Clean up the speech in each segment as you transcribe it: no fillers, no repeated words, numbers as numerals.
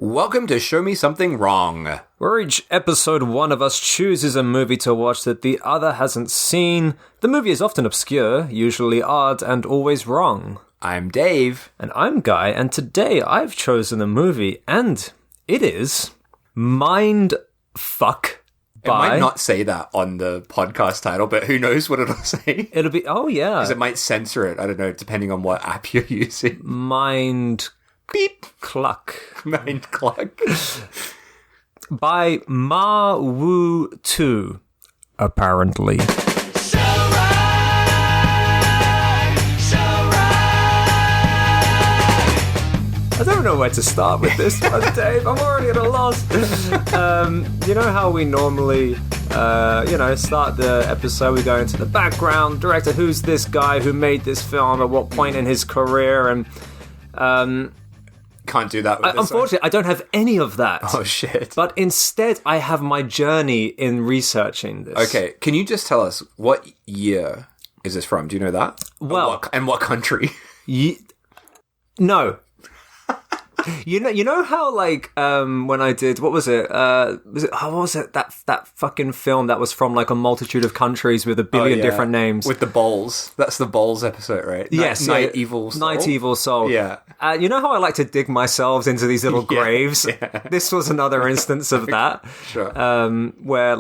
Welcome to Show Me Something Wrong, where each episode one of us chooses a movie to watch that the other hasn't seen. The movie is often obscure, usually odd, and always wrong. I'm Dave. And I'm Guy, and today I've chosen a movie, and it is Mind Fuck by... It might not say that on the podcast title, but who knows what it'll say. It'll be... Oh, yeah. Because it might censor it, I don't know, depending on what app you're using. Mind... Beep. Cluck. Mind Cluck. By Mah Wu Tu, apparently. I don't know where to start with this one, Dave. I'm already at a loss. You know how we normally, start the episode, we go into the background, director, who's this guy who made this film, at what point in his career, and... Can't do that with this unfortunately, I don't have any of that. Oh, shit. But instead, I have my journey in researching this. Okay, can you just tell us, what year is this from? Do you know that? Well... And what country? No. You know how when I did, what was it? What was it? That fucking film that was from like a multitude of countries with a billion different names. With the bowls. That's the bowls episode, right? Yes. Night Evil Soul. Night Evil Soul. Yeah. You know how I like to dig myself into these little graves? Yeah. This was another instance of that. Sure. Where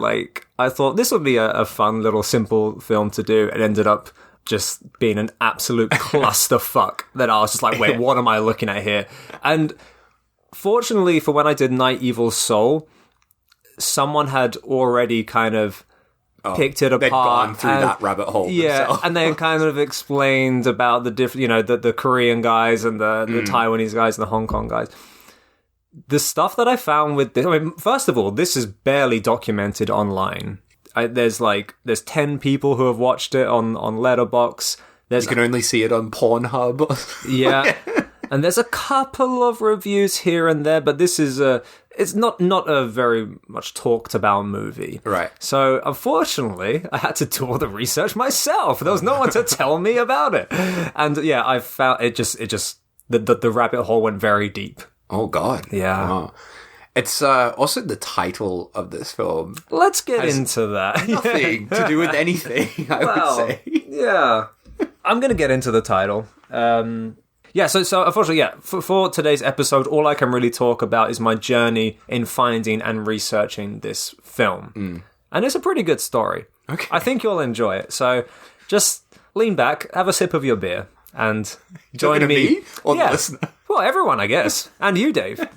I thought this would be a fun little simple film to do. It ended up just being an absolute clusterfuck that I was just like, wait, what am I looking at here? And fortunately for when I did Night Evil Soul, someone had already kind of picked it apart. They'd gone through that rabbit hole. Yeah, themselves. and then kind of explained about the different, the Korean guys and the Taiwanese guys and the Hong Kong guys. The stuff that I found with this, first of all, this is barely documented online. There's 10 people who have watched it on Letterboxd. You can only see it on Pornhub. Yeah. And there's a couple of reviews here and there, but this is it's not a very much talked about movie. Right. So unfortunately, I had to do all the research myself. There was no one to tell me about it. And yeah, I found it just the rabbit hole went very deep. Oh God. Yeah. Wow. It's also the title of this film. Let's get into that. Nothing to do with anything, I would say. Yeah. I'm going to get into the title. So unfortunately, for today's episode, all I can really talk about is my journey in finding and researching this film. And it's a pretty good story. Okay. I think you'll enjoy it. So just lean back, have a sip of your beer, and join me. Or the listener? Well, everyone, I guess. And you, Dave.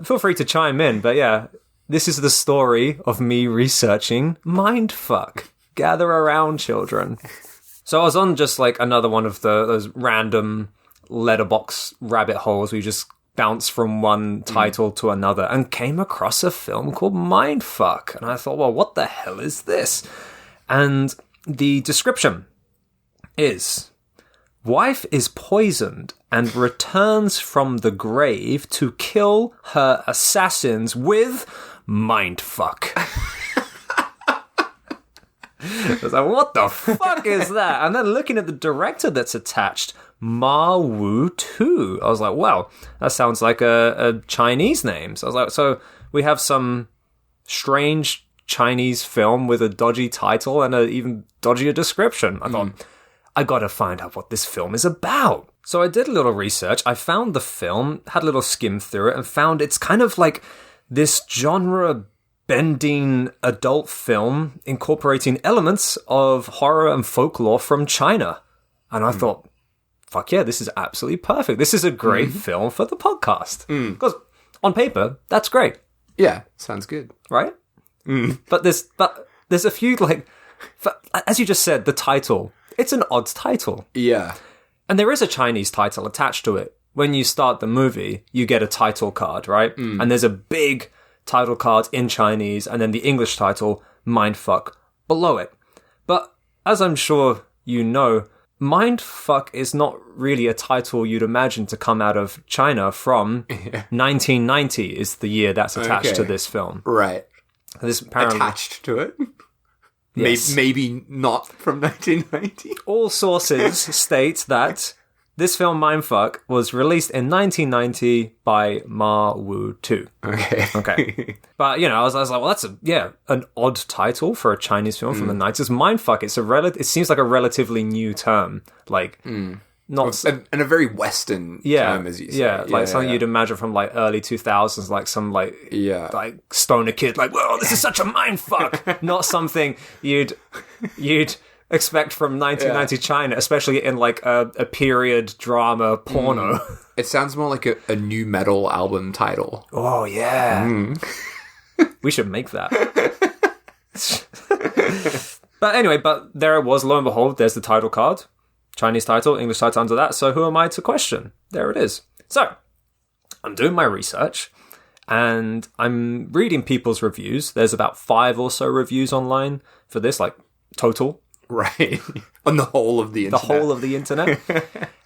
Feel free to chime in, but yeah, this is the story of me researching Mindfuck. Gather around, children. So I was on just another one of those random letterbox rabbit holes where you just bounce from one title to another and came across a film called Mindfuck. And I thought, well, what the hell is this? And the description is... Wife is poisoned and returns from the grave to kill her assassins with mindfuck. I was like, what the fuck is that? And then looking at the director that's attached, Mah Wu Tu. I was like, wow, that sounds like a Chinese name. So I was like, so we have some strange Chinese film with a dodgy title and an even dodgier description. I thought... I gotta find out what this film is about. So I did a little research. I found the film, had a little skim through it, and found it's kind of like this genre-bending adult film incorporating elements of horror and folklore from China. And I thought, fuck yeah, this is absolutely perfect. This is a great film for the podcast. Because on paper, that's great. Yeah, sounds good. Right? But there's a few, as you just said, the title... It's an odd title. Yeah. And there is a Chinese title attached to it. When you start the movie, you get a title card, right? And there's a big title card in Chinese, and then the English title, Mindfuck, below it. But as I'm sure you know, Mindfuck is not really a title you'd imagine to come out of China from 1990 is the year that's attached to this film. Right. This apparently... Attached to it? Yes. Maybe not from 1990. All sources state that This film, Mindfuck, was released in 1990 by Mah Wu Tu. Okay. But, I was like, well, that's an odd title for a Chinese film from the 90s. Mindfuck, it seems like a relatively new term. Like, not... And a very Western term, as you say. Yeah, something you'd imagine from, like, early 2000s, like some, like stoner kid, like, whoa, this is such a mindfuck! Not something you'd expect from 1990 China, especially in like a period drama porno. It sounds more like a new metal album title. Oh yeah, we should make that. But anyway, there it was. Lo and behold, there's the title card, Chinese title, English title under that. So who am I to question? There it is. So I'm doing my research and I'm reading people's reviews. There's about 5 or so reviews online for this, like total. Right. On the whole of the internet. The whole of the internet.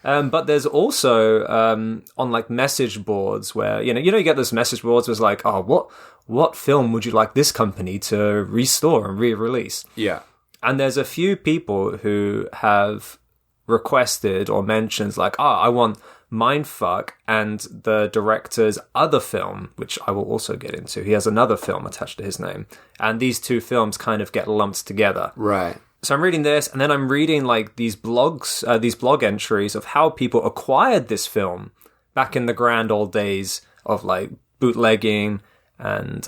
But there's also on like message boards where, you get those message boards where it's like, oh, what film would you like this company to restore and re-release? Yeah. And there's a few people who have requested or mentioned like, I want Mindfuck and the director's other film, which I will also get into. He has another film attached to his name. And these two films kind of get lumped together. Right. So I'm reading this, and then I'm reading like these blog entries of how people acquired this film back in the grand old days of like bootlegging and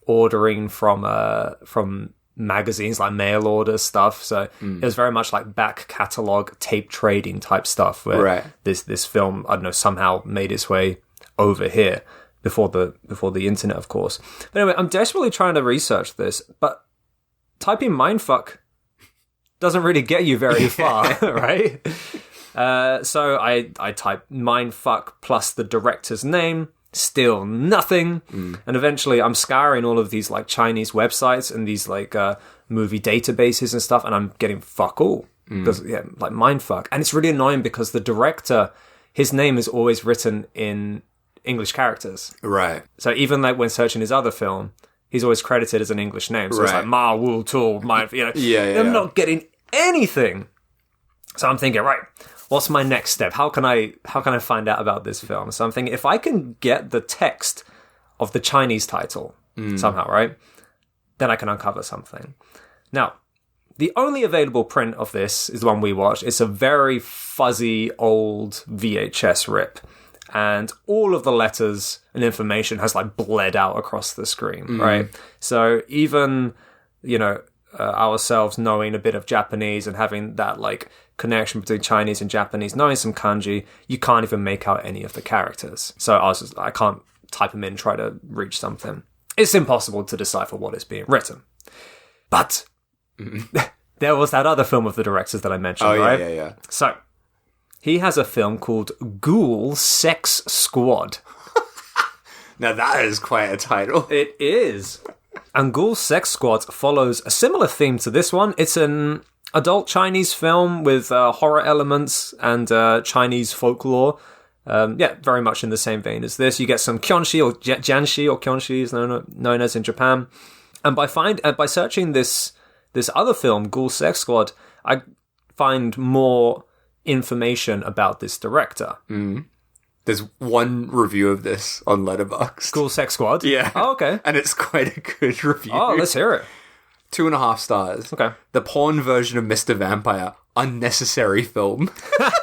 ordering from magazines, like mail order stuff. So it was very much like back catalog tape trading type stuff where this film, I don't know, somehow made its way over here before the internet, of course. But anyway, I'm desperately trying to research this, but typing mindfuck doesn't really get you very far, right? So I type mindfuck plus the director's name, still nothing. And eventually I'm scouring all of these like Chinese websites and these like movie databases and stuff, and I'm getting fuck all. Like mindfuck. And it's really annoying because the director, his name is always written in English characters. Right. So even like when searching his other film, he's always credited as an English name. So it's like Mah Wu Tu, I'm not getting anything. So I'm thinking, right, what's my next step? How can I find out about this film? So I'm thinking, if I can get the text of the Chinese title somehow, right, then I can uncover something. Now, the only available print of this is the one we watched. It's a very fuzzy old VHS rip. And all of the letters and information has like bled out across the screen, right? So even, ourselves knowing a bit of Japanese and having that like connection between Chinese and Japanese, knowing some kanji, you can't even make out any of the characters. So I can't type them in and try to reach something. It's impossible to decipher what is being written. But there was that other film of the directors that I mentioned, right? Yeah. So he has a film called Ghoul Sex Squad. Now that is quite a title. It is. And Ghoul Sex Squad follows a similar theme to this one. It's an adult Chinese film with horror elements and Chinese folklore. Very much in the same vein as this. You get some kyonshi or janshi, or kyonshi is known as in Japan. And by searching this other film, Ghoul Sex Squad, I find more information about this director. There's one review of this on Letterboxd. Ghoul Sex Squad? Yeah. Oh, okay. And it's quite a good review. Oh, let's hear it. 2.5 stars. Okay. The porn version of Mr. Vampire. Unnecessary film.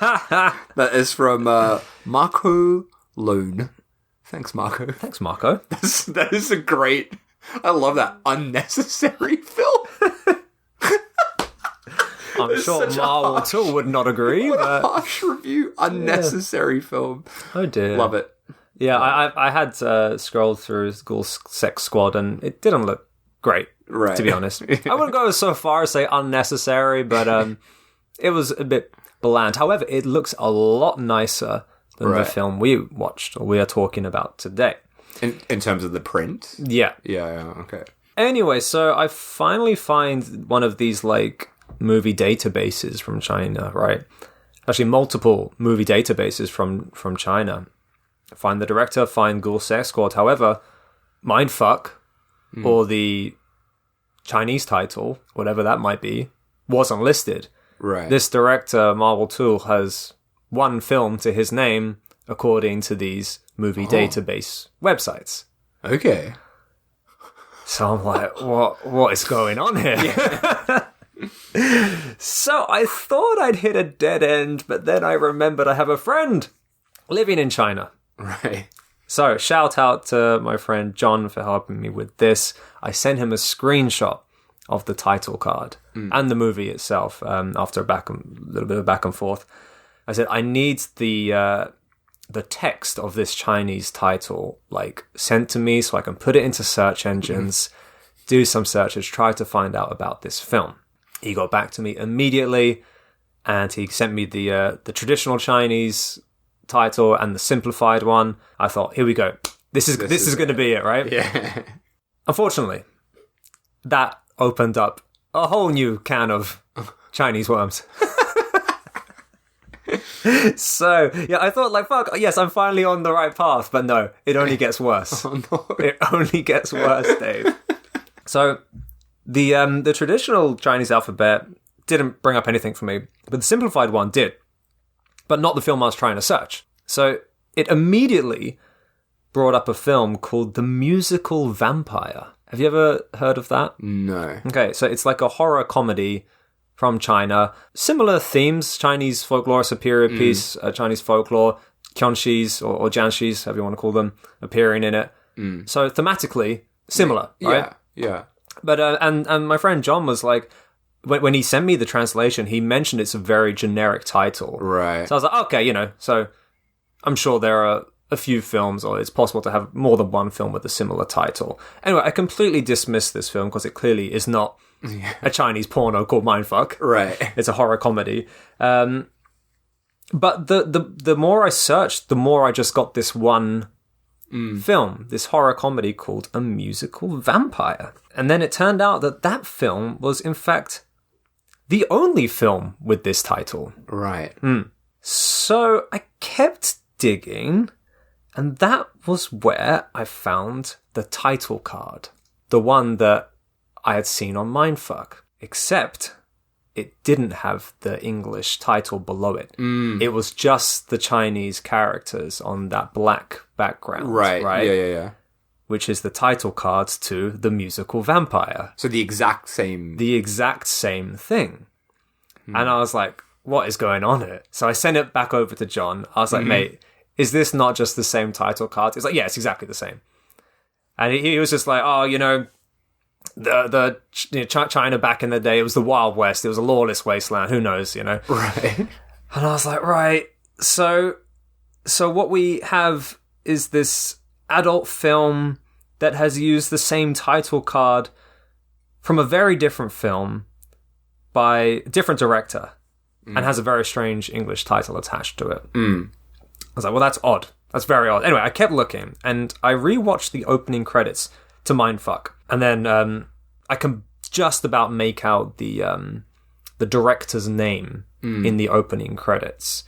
That is from Marco Lone. Thanks, Marco. Thanks, Marco. That is a great... I love that. Unnecessary film. I'm sure Mah Wu Tu would not agree. What a harsh review. Unnecessary film. Oh dear. Love it. Yeah, I had scrolled through Ghoul Sex Squad and it didn't look great, to be honest. I wouldn't go so far as say unnecessary, but it was a bit bland. However, it looks a lot nicer than the film we watched or we are talking about today. In terms of the print? Yeah. Yeah, okay. Anyway, so I finally find one of these like movie databases from China, right? Actually, multiple movie databases from China. Find the director, find Ghoul Sex Squad. However, Mindfuck, or the Chinese title, whatever that might be, wasn't listed. Right. This director, Mah Wu Tu, has one film to his name according to these movie database websites. Okay. So I'm like, what is going on here? Yeah. So I thought I'd hit a dead end, but then I remembered I have a friend living in China. Right. So shout out to my friend John for helping me with this. I sent him a screenshot of the title card and the movie itself after a little bit of back and forth. I said, I need the text of this Chinese title sent to me so I can put it into search engines, do some searches, try to find out about this film. He got back to me immediately, and he sent me the traditional Chinese title and the simplified one. I thought, here we go. This is going to be it, right? Yeah. Unfortunately, that opened up a whole new can of Chinese worms. So, yeah, I thought, fuck, yes, I'm finally on the right path. But no, it only gets worse. Oh, no. It only gets worse, Dave. So, the traditional Chinese alphabet didn't bring up anything for me, but the simplified one did. But not the film I was trying to search. So, it immediately brought up a film called The Musical Vampire. Have you ever heard of that? No. Okay, so it's like a horror comedy from China. Similar themes, Chinese folklore, a period piece, Chinese folklore, Kyonshis or Janshis, however you want to call them, appearing in it. So thematically, similar, right? Yeah. But, and my friend John was like, when he sent me the translation, he mentioned it's a very generic title. Right. So I was like, okay, so I'm sure there are a few films, or it's possible to have more than one film with a similar title. Anyway, I completely dismissed this film because it clearly is not a Chinese porno called Mindfuck. Right. It's a horror comedy. But the more I searched, the more I just got this one film, this horror comedy called A Musical Vampire. And then it turned out that film was, in fact, the only film with this title. Right. So I kept digging, and that was where I found the title card. The one that I had seen on Mindfuck. Except it didn't have the English title below it. It was just the Chinese characters on that black background. Right? Yeah. Which is the title card to The Musical Vampire. So the exact same... The exact same thing. And I was like, what is going on here? So I sent it back over to John. I was like, mate, is this not just the same title card? It's like, yeah, it's exactly the same. And he was just like, oh, China back in the day, it was the Wild West. It was a lawless wasteland. Who knows, Right. And I was like, right. So what we have is this adult film that has used the same title card from a very different film by a different director and has a very strange English title attached to it. I was like, well, that's odd. That's very odd. Anyway, I kept looking, and I rewatched the opening credits to Mindfuck. And then I can just about make out the director's name in the opening credits.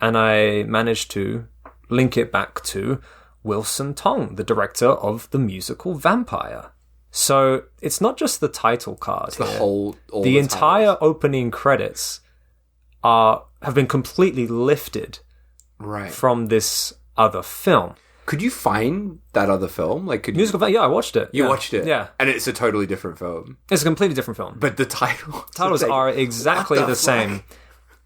And I managed to link it back to Wilson Tong, the director of The Musical Vampire. So it's not just the title card. It's the entire opening credits have been completely lifted from this other film. Could you find that other film? Musical, yeah, I watched it. You watched it? Yeah. And it's a totally different film. It's a completely different film. But the titles are exactly the same.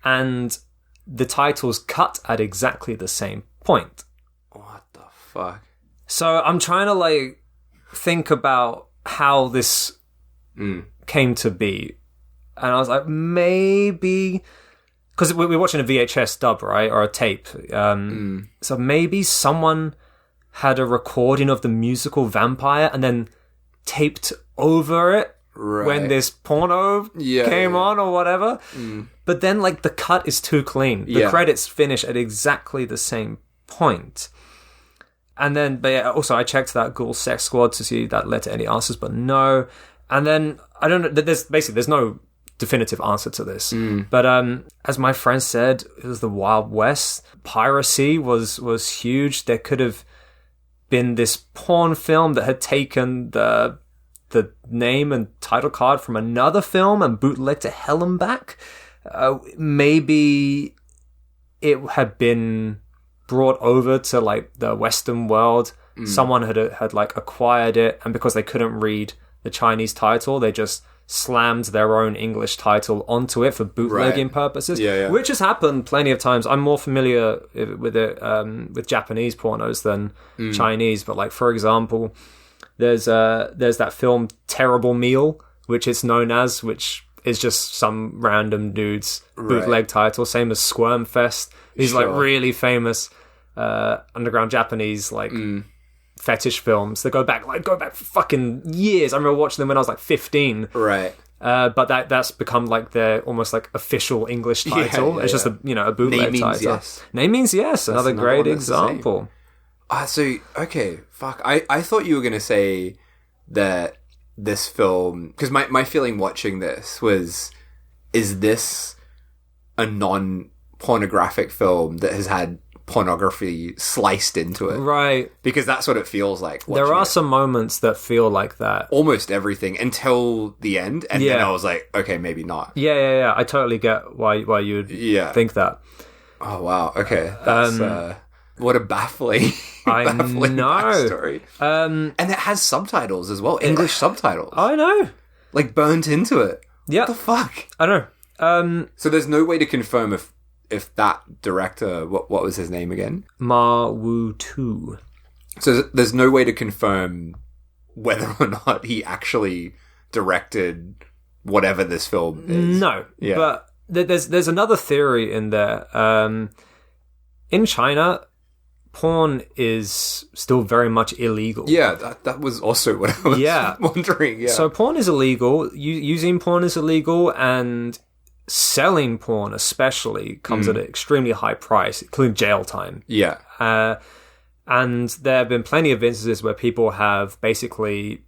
And the titles cut at exactly the same point. What the fuck? So I'm trying to think about how this came to be. And I was like, maybe... Because we're watching a VHS dub, right? Or a tape. So maybe someone had a recording of The Musical Vampire and then taped over it when this porno came on or whatever. But then, the cut is too clean. The credits finish at exactly the same point. And then, but yeah, also I checked that Ghoul Sex Squad to see if that led to any answers, but no. And then, I don't know, there's no definitive answer to this. But as my friend said, it was the Wild West. Piracy was huge. There could have been this porn film that had taken the name and title card from another film and bootlegged to hell and back. Maybe it had been brought over to like the Western world. Someone had like acquired it, and because they couldn't read the Chinese title, they just slammed their own English title onto it for bootlegging purposes, which has happened plenty of times. I'm more familiar with it with Japanese pornos than Chinese, but like for example, there's that film Terrible Meal, which it's known as, which is just some random dude's bootleg title, same as Squirm Fest. These like really famous underground Japanese like fetish films that go back fucking years. I remember watching them when I was like 15. Right. But that's become like their almost like official English title. It's just a bootleg title. Yes. Name means yes. Another great example. Okay, fuck. I thought you were gonna say that this film, because my feeling watching this was, is this a non-pornographic film that has had pornography sliced into it? Right. Because that's what it feels like. There are some moments that feel like that. Almost everything until the end, and then I was like, okay, maybe not. Yeah. I totally get why you'd think that. Oh wow. Okay. That's what a baffling backstory. And it has subtitles as well, English subtitles. I know. Like burnt into it. Yeah. What the fuck? I know. So there's no way to confirm if that director, what was his name again? Mah Wu Tu. So there's no way to confirm whether or not he actually directed whatever this film is. No, but there's another theory in there. In China, porn is still very much illegal. Yeah, that was also what I was wondering. Yeah. So porn is illegal. Using porn is illegal, and selling porn especially comes at an extremely high price, including jail time. Yeah. And there have been plenty of instances where people have basically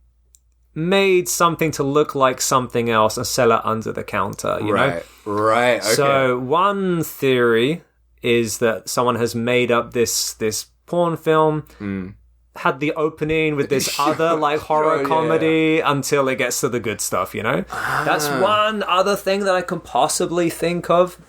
made something to look like something else and sell it under the counter, you know? Right, okay. So one theory is that someone has made up this porn film, had the opening with this other like horror comedy until it gets to the good stuff, you know? That's one other thing that I can possibly think of.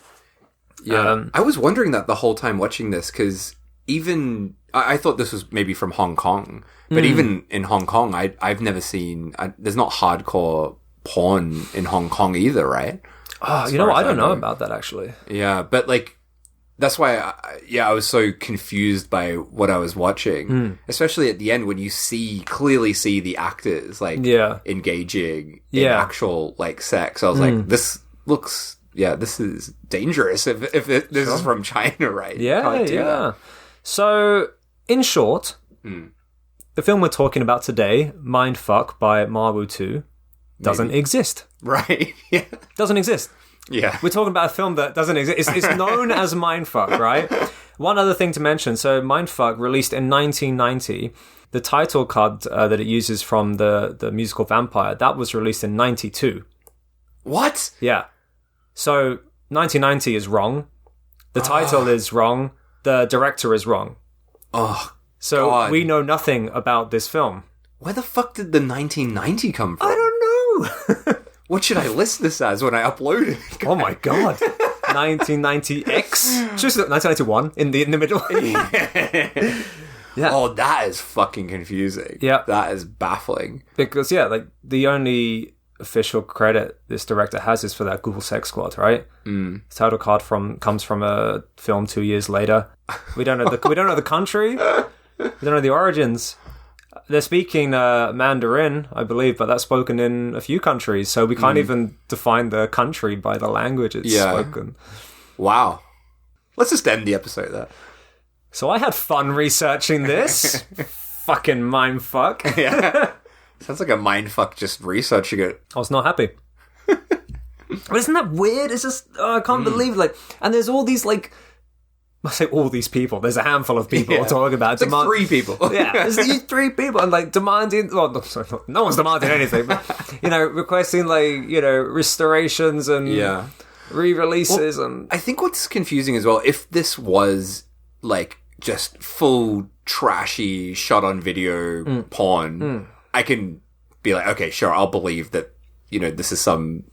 Yeah. I was wondering that the whole time watching this, because even I thought this was maybe from Hong Kong, but even in Hong Kong, I've never seen, there's not hardcore porn in Hong Kong either, right? Oh, you know what? I don't know about that actually. Yeah, but like, that's why, I was so confused by what I was watching, especially at the end when you clearly see the actors like engaging in actual like sex. I was like, this looks, this is dangerous if this is from China, right? Yeah. So, in short, the film we're talking about today, Mindfuck by Mah Wu Tu, doesn't exist. Right? Yeah. Doesn't exist. Yeah. We're talking about a film that doesn't exist. It's known as Mindfuck, right? One other thing to mention. So Mindfuck, released in 1990. The title card that it uses from the musical Vampire, that was released in 92. What? Yeah. So 1990 is wrong. The title is wrong. The director is wrong. Oh, so God. We know nothing about this film. Where the fuck did the 1990 come from? I don't know. What should I list this as when I upload it? Oh my God. 1990X? Just 1991 in the middle. Yeah. Oh, that is fucking confusing. Yeah. That is baffling. Because, like, the only official credit this director has is for that Google Sex Squad, right? The title card comes from a film 2 years later. We don't know the country. We don't know the origins. They're speaking Mandarin, I believe, but that's spoken in a few countries, so we can't even define the country by the language it's spoken. Wow. Let's just end the episode there. So I had fun researching this. Fucking mindfuck. Yeah. Sounds like a mindfuck just researching it. I was not happy. But isn't that weird? It's just, I can't believe, like, and there's all these, like, I say all these people. There's a handful of people we're talking about. It's like 3 people. Yeah, there's these 3 people, and like demanding. Well, no one's demanding anything, but requesting like restorations and re-releases. And I think what's confusing as well, if this was like just full trashy shot on video porn, I can be like, okay, sure, I'll believe that this is some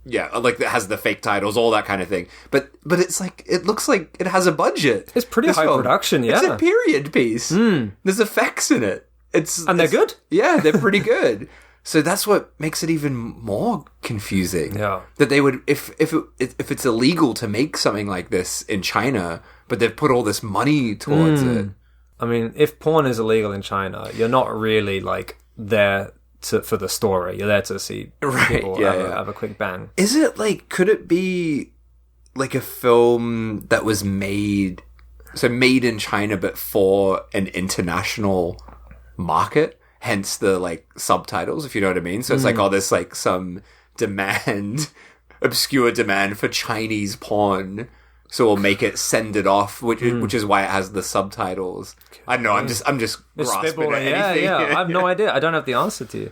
Yeah, like that has the fake titles, all that kind of thing. But it's like, it looks like it has a budget. It's pretty high production, yeah. It's a period piece. There's effects in it. And they're good? Yeah, they're pretty good. So that's what makes it even more confusing. Yeah. That they would, if it's illegal to make something like this in China, but they've put all this money towards it. I mean, if porn is illegal in China, you're not really, like, there for the story. You're there to see people have a quick bang. Is it, like, could it be, like, a film that was made in China, but for an international market? Hence the, like, subtitles, if you know what I mean? So it's like, there's, like, some obscure demand for Chinese porn. So we'll make it, send it off, which is why it has the subtitles. I don't know. I'm just grasping at anything. Yeah. I have no idea. I don't have the answer to you.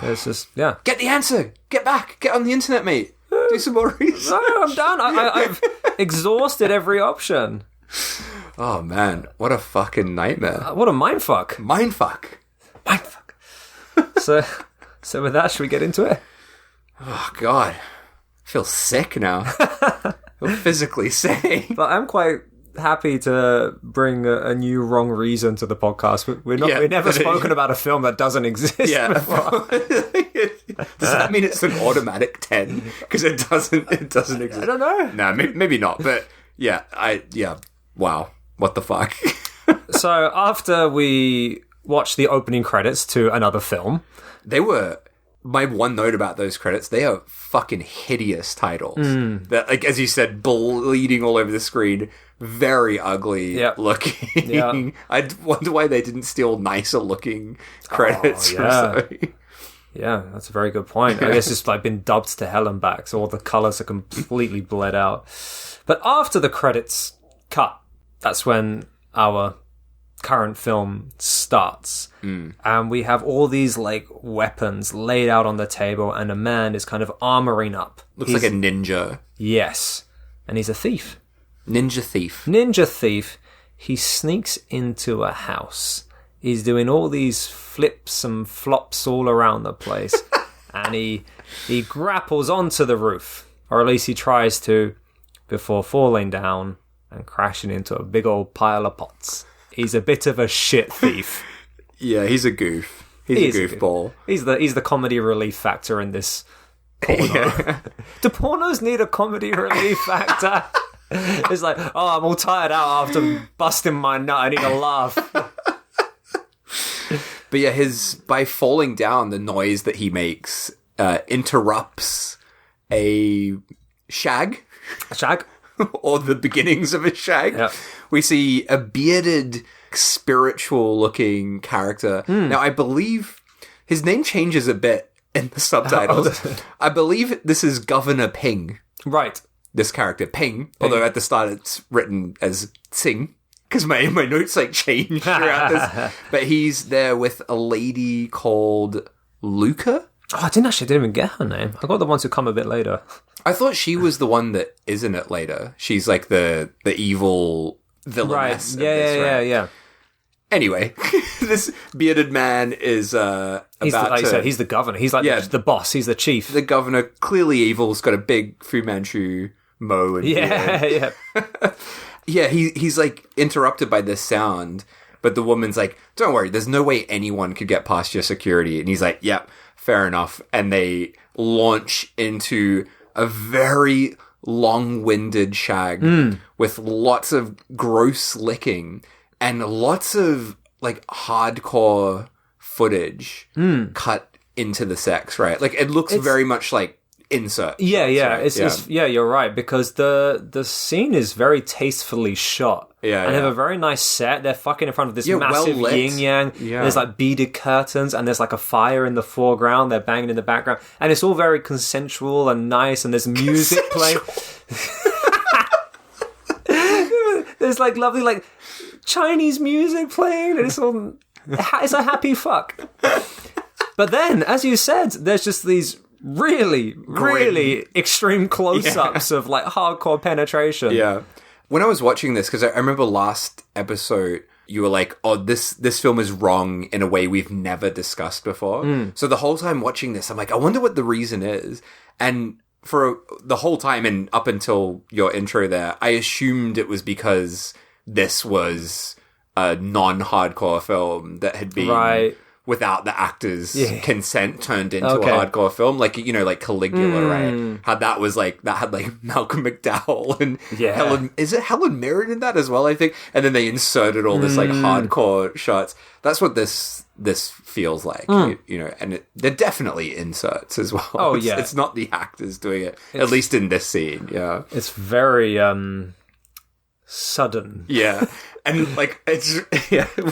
It's just Get the answer. Get back. Get on the internet, mate. Do some more research. No, I'm done. I've exhausted every option. Oh man, what a fucking nightmare. What a mindfuck. Mindfuck. So with that, should we get into it? Oh god, I feel sick now. Physically sick. But I'm quite happy to bring a new wrong reason to the podcast. We've never spoken about a film that doesn't exist before. Does that mean it's an automatic 10? Because it doesn't exist. I don't know. No, maybe not. But wow. What the fuck? So after we watched the opening credits to another film, my one note about those credits, they are fucking hideous titles. That, like, as you said, bleeding all over the screen, very ugly looking. Yeah. I wonder why they didn't steal nicer looking credits from somebody. Yeah, that's a very good point. I guess it's like been dubbed to hell and back, so all the colours are completely bled out. But after the credits cut, that's when our current film starts, and we have all these like weapons laid out on the table, and a man is kind of armoring up. Looks like a ninja. Yes, and he's a thief. Ninja thief. He sneaks into a house. He's doing all these flips and flops all around the place, and he grapples onto the roof, or at least he tries to, before falling down and crashing into a big old pile of pots. He's a bit of a shit thief. Yeah, he's a goof. He's a goofball. He's the comedy relief factor in this porno. Yeah. Do pornos need a comedy relief factor? It's like, I'm all tired out after busting my nut. I need a laugh. But yeah, by falling down, the noise that he makes interrupts a shag. A shag? Or the beginnings of a shag. Yep. We see a bearded, spiritual-looking character. Now, I believe his name changes a bit in the subtitles. I believe this is Governor Ping. Right. This character, Ping. Although at the start it's written as Tsing. Because my notes like change throughout this. But he's there with a lady called Luca. Oh, I didn't even get her name. I got the ones who come a bit later. I thought she was the one that is in it later. She's like the evil villainess. Right. Yeah. Anyway, this bearded man is he's the governor. He's like the boss. He's the chief. The governor, clearly evil, has got a big Fu Manchu mo. And yeah. Yeah, he's like interrupted by this sound, but the woman's like, don't worry, there's no way anyone could get past your security. And he's like, yep, fair enough. And they launch into a very long-winded shag with lots of gross licking and lots of like hardcore footage cut into the sex, right? Like it looks very much like insert. Yeah, shots, right? It's you're right, because the scene is very tastefully shot. Yeah, and they have a very nice set. They're fucking in front of this massive yin yang. Yeah. There's like beaded curtains, and there's like a fire in the foreground. They're banging in the background, and it's all very consensual and nice. And there's music playing. There's like lovely like Chinese music playing, and it's a happy fuck. But then, as you said, there's just these really extreme close-ups of like hardcore penetration. Yeah. When I was watching this, because I remember last episode, you were like, oh, this film is wrong in a way we've never discussed before. So the whole time watching this, I'm like, I wonder what the reason is. And for the whole time and up until your intro there, I assumed it was because this was a non-hardcore film that had been without the actors' consent turned into a hardcore film, like like Caligula, right? How that was that had Malcolm McDowell and Helen Mirren in that as well, I think, and then they inserted all this hardcore shots. That's what this feels like, and they're definitely inserts as well. Oh it's not the actors doing it, at least in this scene. Yeah, it's very sudden. Yeah. And it's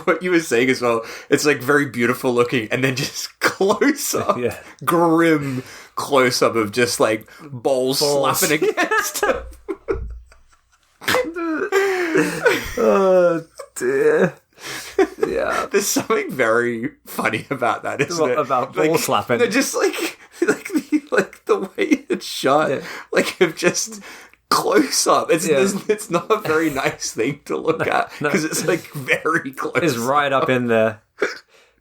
what you were saying as well. It's very beautiful looking, and then just close up, grim close up of just balls slapping against him. Oh dear. Yeah, there's something very funny about that, isn't it? About ball slapping. They're just the way it's shot, of just. Close up. It's not a very nice thing to look at because it's very close. It's right up in there.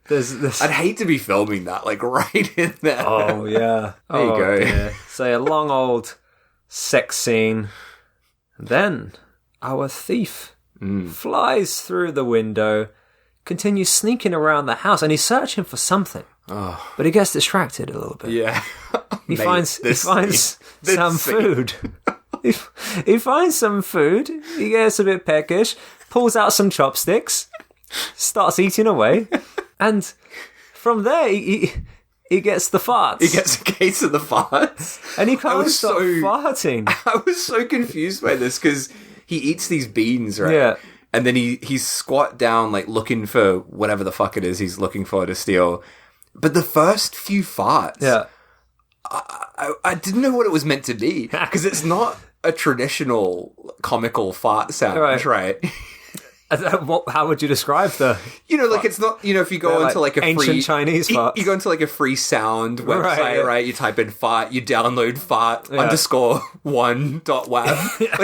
I'd hate to be filming that right in there. Oh yeah. There you go. Dear. Say a long old sex scene. Then our thief flies through the window, continues sneaking around the house, and he's searching for something. Oh. But he gets distracted a little bit. Yeah. He finds some food. He finds some food, he gets a bit peckish, pulls out some chopsticks, starts eating away, and from there he gets the farts. He gets a case of the farts. And he can't stop farting. I was so confused by this because he eats these beans, right? Yeah. And then he's squat down looking for whatever the fuck it is he's looking for to steal. But the first few farts... Yeah. I didn't know what it was meant to be because it's not a traditional comical fart sound, right? How would you describe the? It's not. If you go into a ancient free Chinese fart, you go into a free sound website, right? You type in fart, you download fart _1.wav.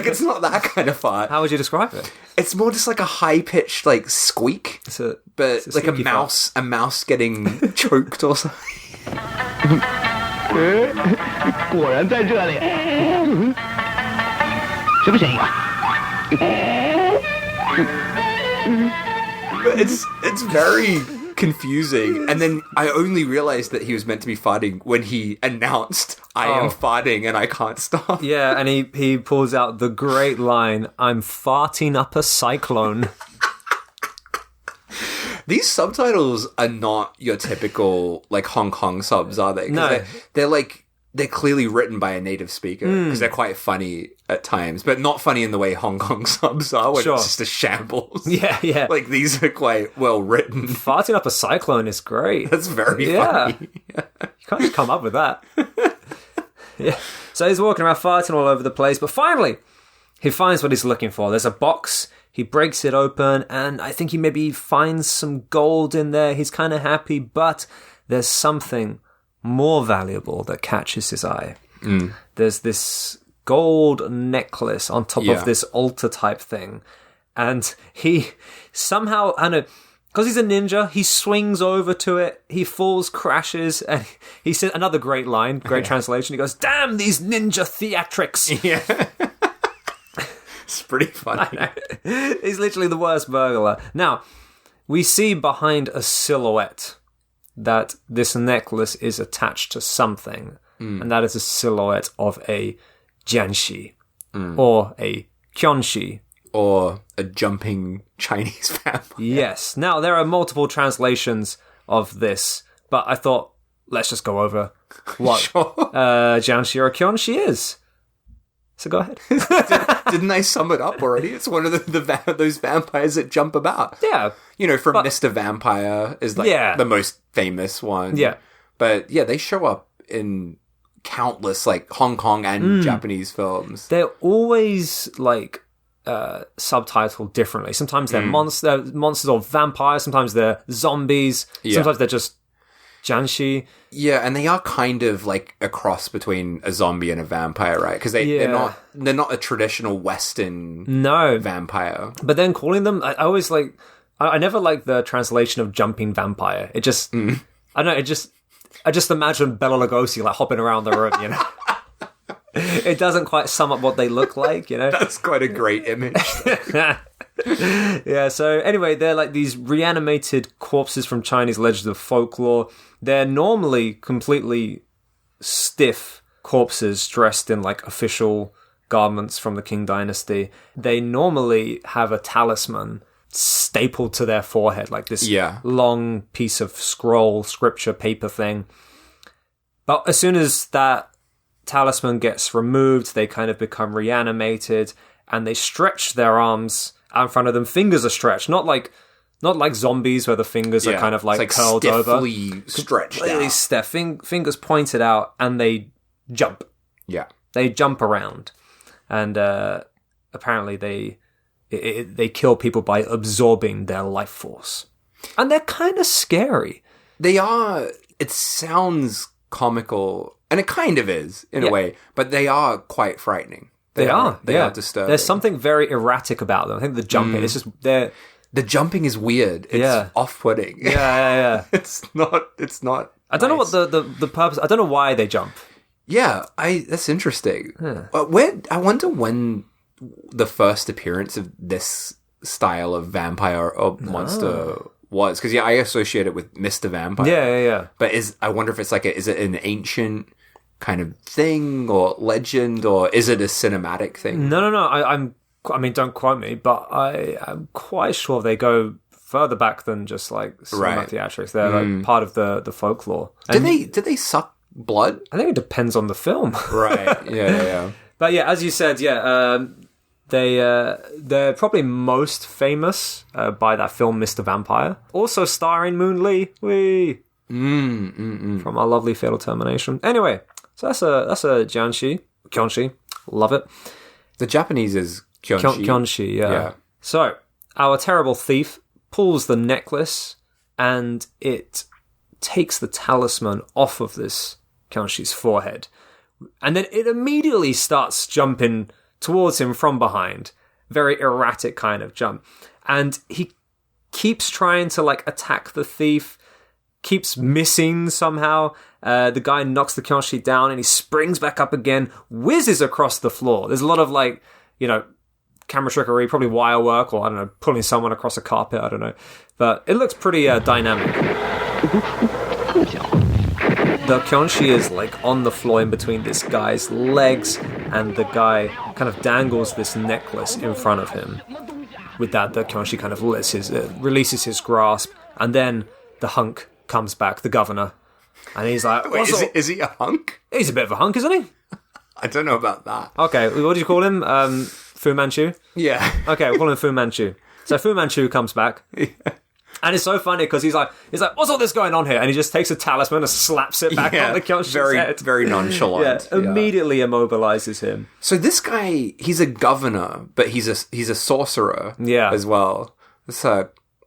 It's not that kind of fart. How would you describe it? It's more just a high pitched squeak, it's a mouse getting choked or something. 果然在这里。什么声音啊？ But it's very confusing, and then I only realized that he was meant to be farting when he announced, "I am farting and I can't stop." Yeah, and he pulls out the great line, "I'm farting up a cyclone." These subtitles are not your typical Hong Kong subs, are they? No, they're clearly written by a native speaker because they're quite funny at times, but not funny in the way Hong Kong subs are, when it's just a shambles. Yeah. These are quite well written. Farting up a cyclone is great. That's very funny. You can't just come up with that. Yeah. So he's walking around farting all over the place, but finally he finds what he's looking for. There's a box. He breaks it open, and I think he maybe finds some gold in there. He's kind of happy, but there's something more valuable that catches his eye. There's this gold necklace on top of this altar type thing, and he somehow, because he's a ninja, he swings over to it, he falls, crashes, and he says another great line, great translation. He goes, "Damn these ninja theatrics!" Yeah. It's pretty funny. He's literally the worst burglar. Now, we see behind a silhouette that this necklace is attached to something, and that is a silhouette of a jianxi, or a kyonshi, or a jumping Chinese vampire. Yes. Now, there are multiple translations of this, but I thought, let's just go over what jianxi or kyonshi is. So go ahead. Didn't I sum it up already? It's one of those vampires that jump about. Yeah. From Mr. Vampire is the most famous one. Yeah. But yeah, they show up in countless Hong Kong and Japanese films. They're always subtitled differently. Sometimes they're monsters or vampires. Sometimes they're zombies. Yeah. Sometimes they're just jianxi. Yeah, and they are kind of a cross between a zombie and a vampire, right? Because they're not a traditional Western vampire. But then calling them, I always I never liked the translation of jumping vampire. It just, I don't know, I just imagine Bela Lugosi hopping around the room, It doesn't quite sum up what they look like, you know? That's quite a great image. Yeah, so anyway, they're like these reanimated corpses from Chinese legends of folklore. They're normally completely stiff corpses dressed in like official garments from the Qing dynasty. They normally have a talisman stapled to their forehead, like this long piece of scripture paper thing. But as soon as that talisman gets removed, they kind of become reanimated, and they stretch their arms out in front of them. Fingers are stretched, not like zombies where the fingers are kind of like curled over, stretched completely out. stiff, fingers pointed out, and they jump. Yeah, they jump around, and apparently they kill people by absorbing their life force, and they're kind of scary. They are. It sounds comical, and it kind of is in a way, but they are quite frightening. They are disturbing. There's something very erratic about them. I think the jumping, it's just the jumping is weird. It's off-putting. Yeah. It's not. I don't know what the purpose. I don't know why they jump. Yeah, that's interesting. Yeah. I wonder when the first appearance of this style of vampire or monster was, because I associate it with Mr. Vampire. Yeah. But I wonder if it's like is it an ancient kind of thing or legend, or is it a cinematic thing? No. I mean, don't quote me, but I'm quite sure they go further back than just like cinema theatrics. They're like part of the folklore. Did they suck blood? I think it depends on the film. Right. Yeah. But yeah, as you said, they're probably most famous by that film Mr. Vampire, also starring Moon Lee from our lovely Fatal Termination. Anyway, so that's a Kionshi, love it. The Japanese is Kionshi. Kionshi, yeah. So our terrible thief pulls the necklace, and it takes the talisman off of this Kionshi's forehead, and then it immediately starts jumping towards him from behind. Very erratic kind of jump. And he keeps trying to like attack the thief, keeps missing somehow. The guy knocks the Kionshi down, and he springs back up again, whizzes across the floor. There's a lot of like, camera trickery, probably wire work, or I don't know, pulling someone across a carpet, I don't know. But it looks pretty dynamic. The Kionshi is like on the floor in between this guy's legs, and the guy kind of dangles this necklace in front of him. With that, the Kionshi kind of releases his grasp, and then the hunk comes back, the governor, and he's like, wait, is he a hunk? He's a bit of a hunk, isn't he? I don't know about that. Okay, what do you call him? Fu Manchu? Yeah. Okay, we'll call him Fu Manchu. So Fu Manchu comes back. Yeah. And it's so funny because he's like, what's all this going on here? And he just takes a talisman and slaps it back on the Kionshi's head. Very nonchalant. Immediately immobilizes him. So this guy, he's a governor, but he's a sorcerer as well. It's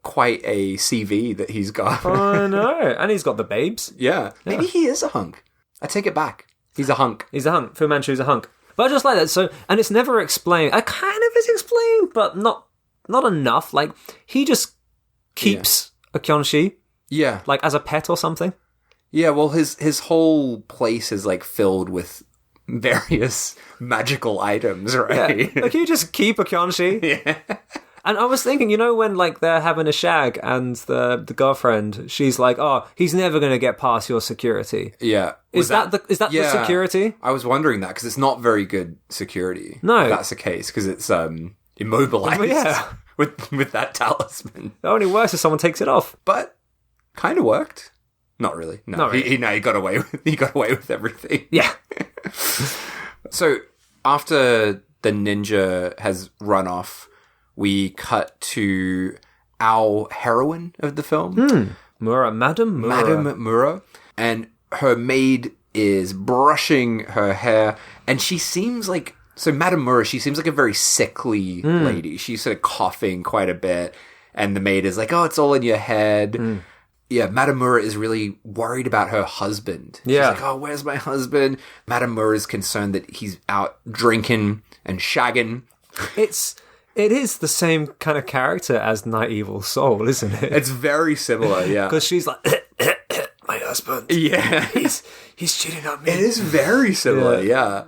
quite a CV that he's got. I know. And he's got the babes. Yeah. Maybe he is a hunk. I take it back. He's a hunk. He's a hunk. Fu Manchu's a hunk. But I just like that. So, and it's never explained. It kind of is explained, but not enough. Like, he just keeps a Kionshi, like as a pet or something. Yeah, well, his whole place is like filled with various magical items, right? Yeah. Like, you just keep a Kionshi. Yeah. And I was thinking, when like they're having a shag and the girlfriend, she's like, "Oh, he's never going to get past your security." Yeah, is that the security? I was wondering that because it's not very good security. No, if that's the case because it's immobilized. Yeah. With that talisman. It only works if someone takes it off. But kind of worked. Not really. No, Not really. He got away with everything. Yeah. So after the ninja has run off, we cut to our heroine of the film, Madame Mura, and her maid is brushing her hair, and she seems like. So Madame Mura, she seems like a very sickly lady. She's sort of coughing quite a bit. And the maid is like, "Oh, it's all in your head." Yeah, Madame Mura is really worried about her husband. Yeah. She's like, "Oh, where's my husband?" Madame Mura is concerned that he's out drinking and shagging. It is the same kind of character as Night Evil Soul, isn't it? It's very similar, yeah. Because she's like, my husband. Yeah. He's cheating on me. It is very similar, yeah.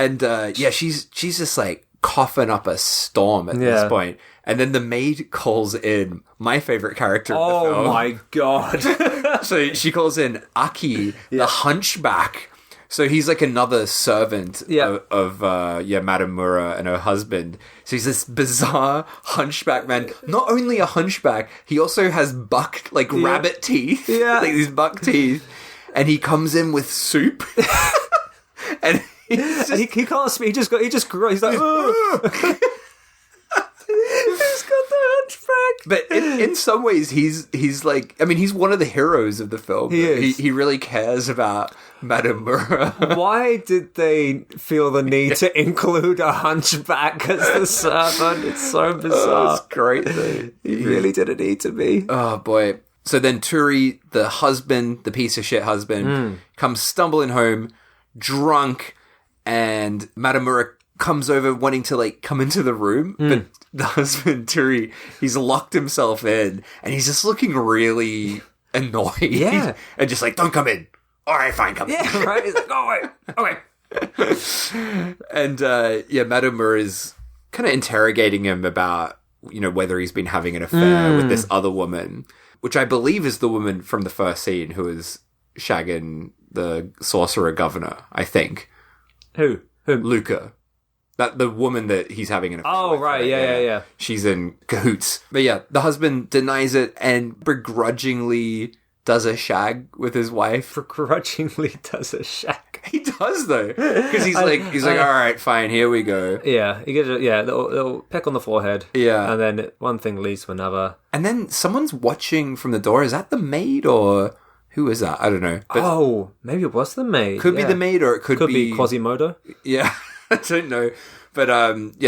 And she's just like coughing up a storm at this point. And then the maid calls in my favorite character of the film. Oh my god. So she calls in Aki, the hunchback. So he's like another servant of Madame Mura and her husband. So he's this bizarre hunchback man. Not only a hunchback, he also has rabbit teeth. Yeah. Like these buck teeth. And he comes in with soup. And he can't speak. He just grows. He's like, ugh. He's got the hunchback. But in some ways, he's like, I mean, he's one of the heroes of the film. He is. He really cares about Madame Mura. Why did they feel the need to include a hunchback as the servant? It's so bizarre. It's great, though. He really didn't need to be. Oh, boy. So then Turi, the husband, the piece of shit husband, comes stumbling home, drunk, and Madame Mura comes over wanting to, like, come into the room, but the husband, Turi, he's locked himself in, and he's just looking really annoyed. Yeah. And just like, don't come in. All right, fine, come in. Yeah, right? He's like, go away. Okay. And, Madame Mura is kind of interrogating him about, whether he's been having an affair with this other woman, which I believe is the woman from the first scene who is shagging the sorcerer governor, I think. Who? Luca. That the woman that he's having an affair with. Oh, right, yeah. She's in cahoots. But yeah, the husband denies it and begrudgingly does a shag with his wife. Begrudgingly does a shag. He does, though. Because he's like, all right, fine, here we go. Yeah, he gets they'll peck on the forehead. Yeah. And then one thing leads to another. And then someone's watching from the door. Is that the maid or who is that? I don't know. But maybe it was the maid. Could be the maid or it could be Quasimodo. Yeah. I don't know. But,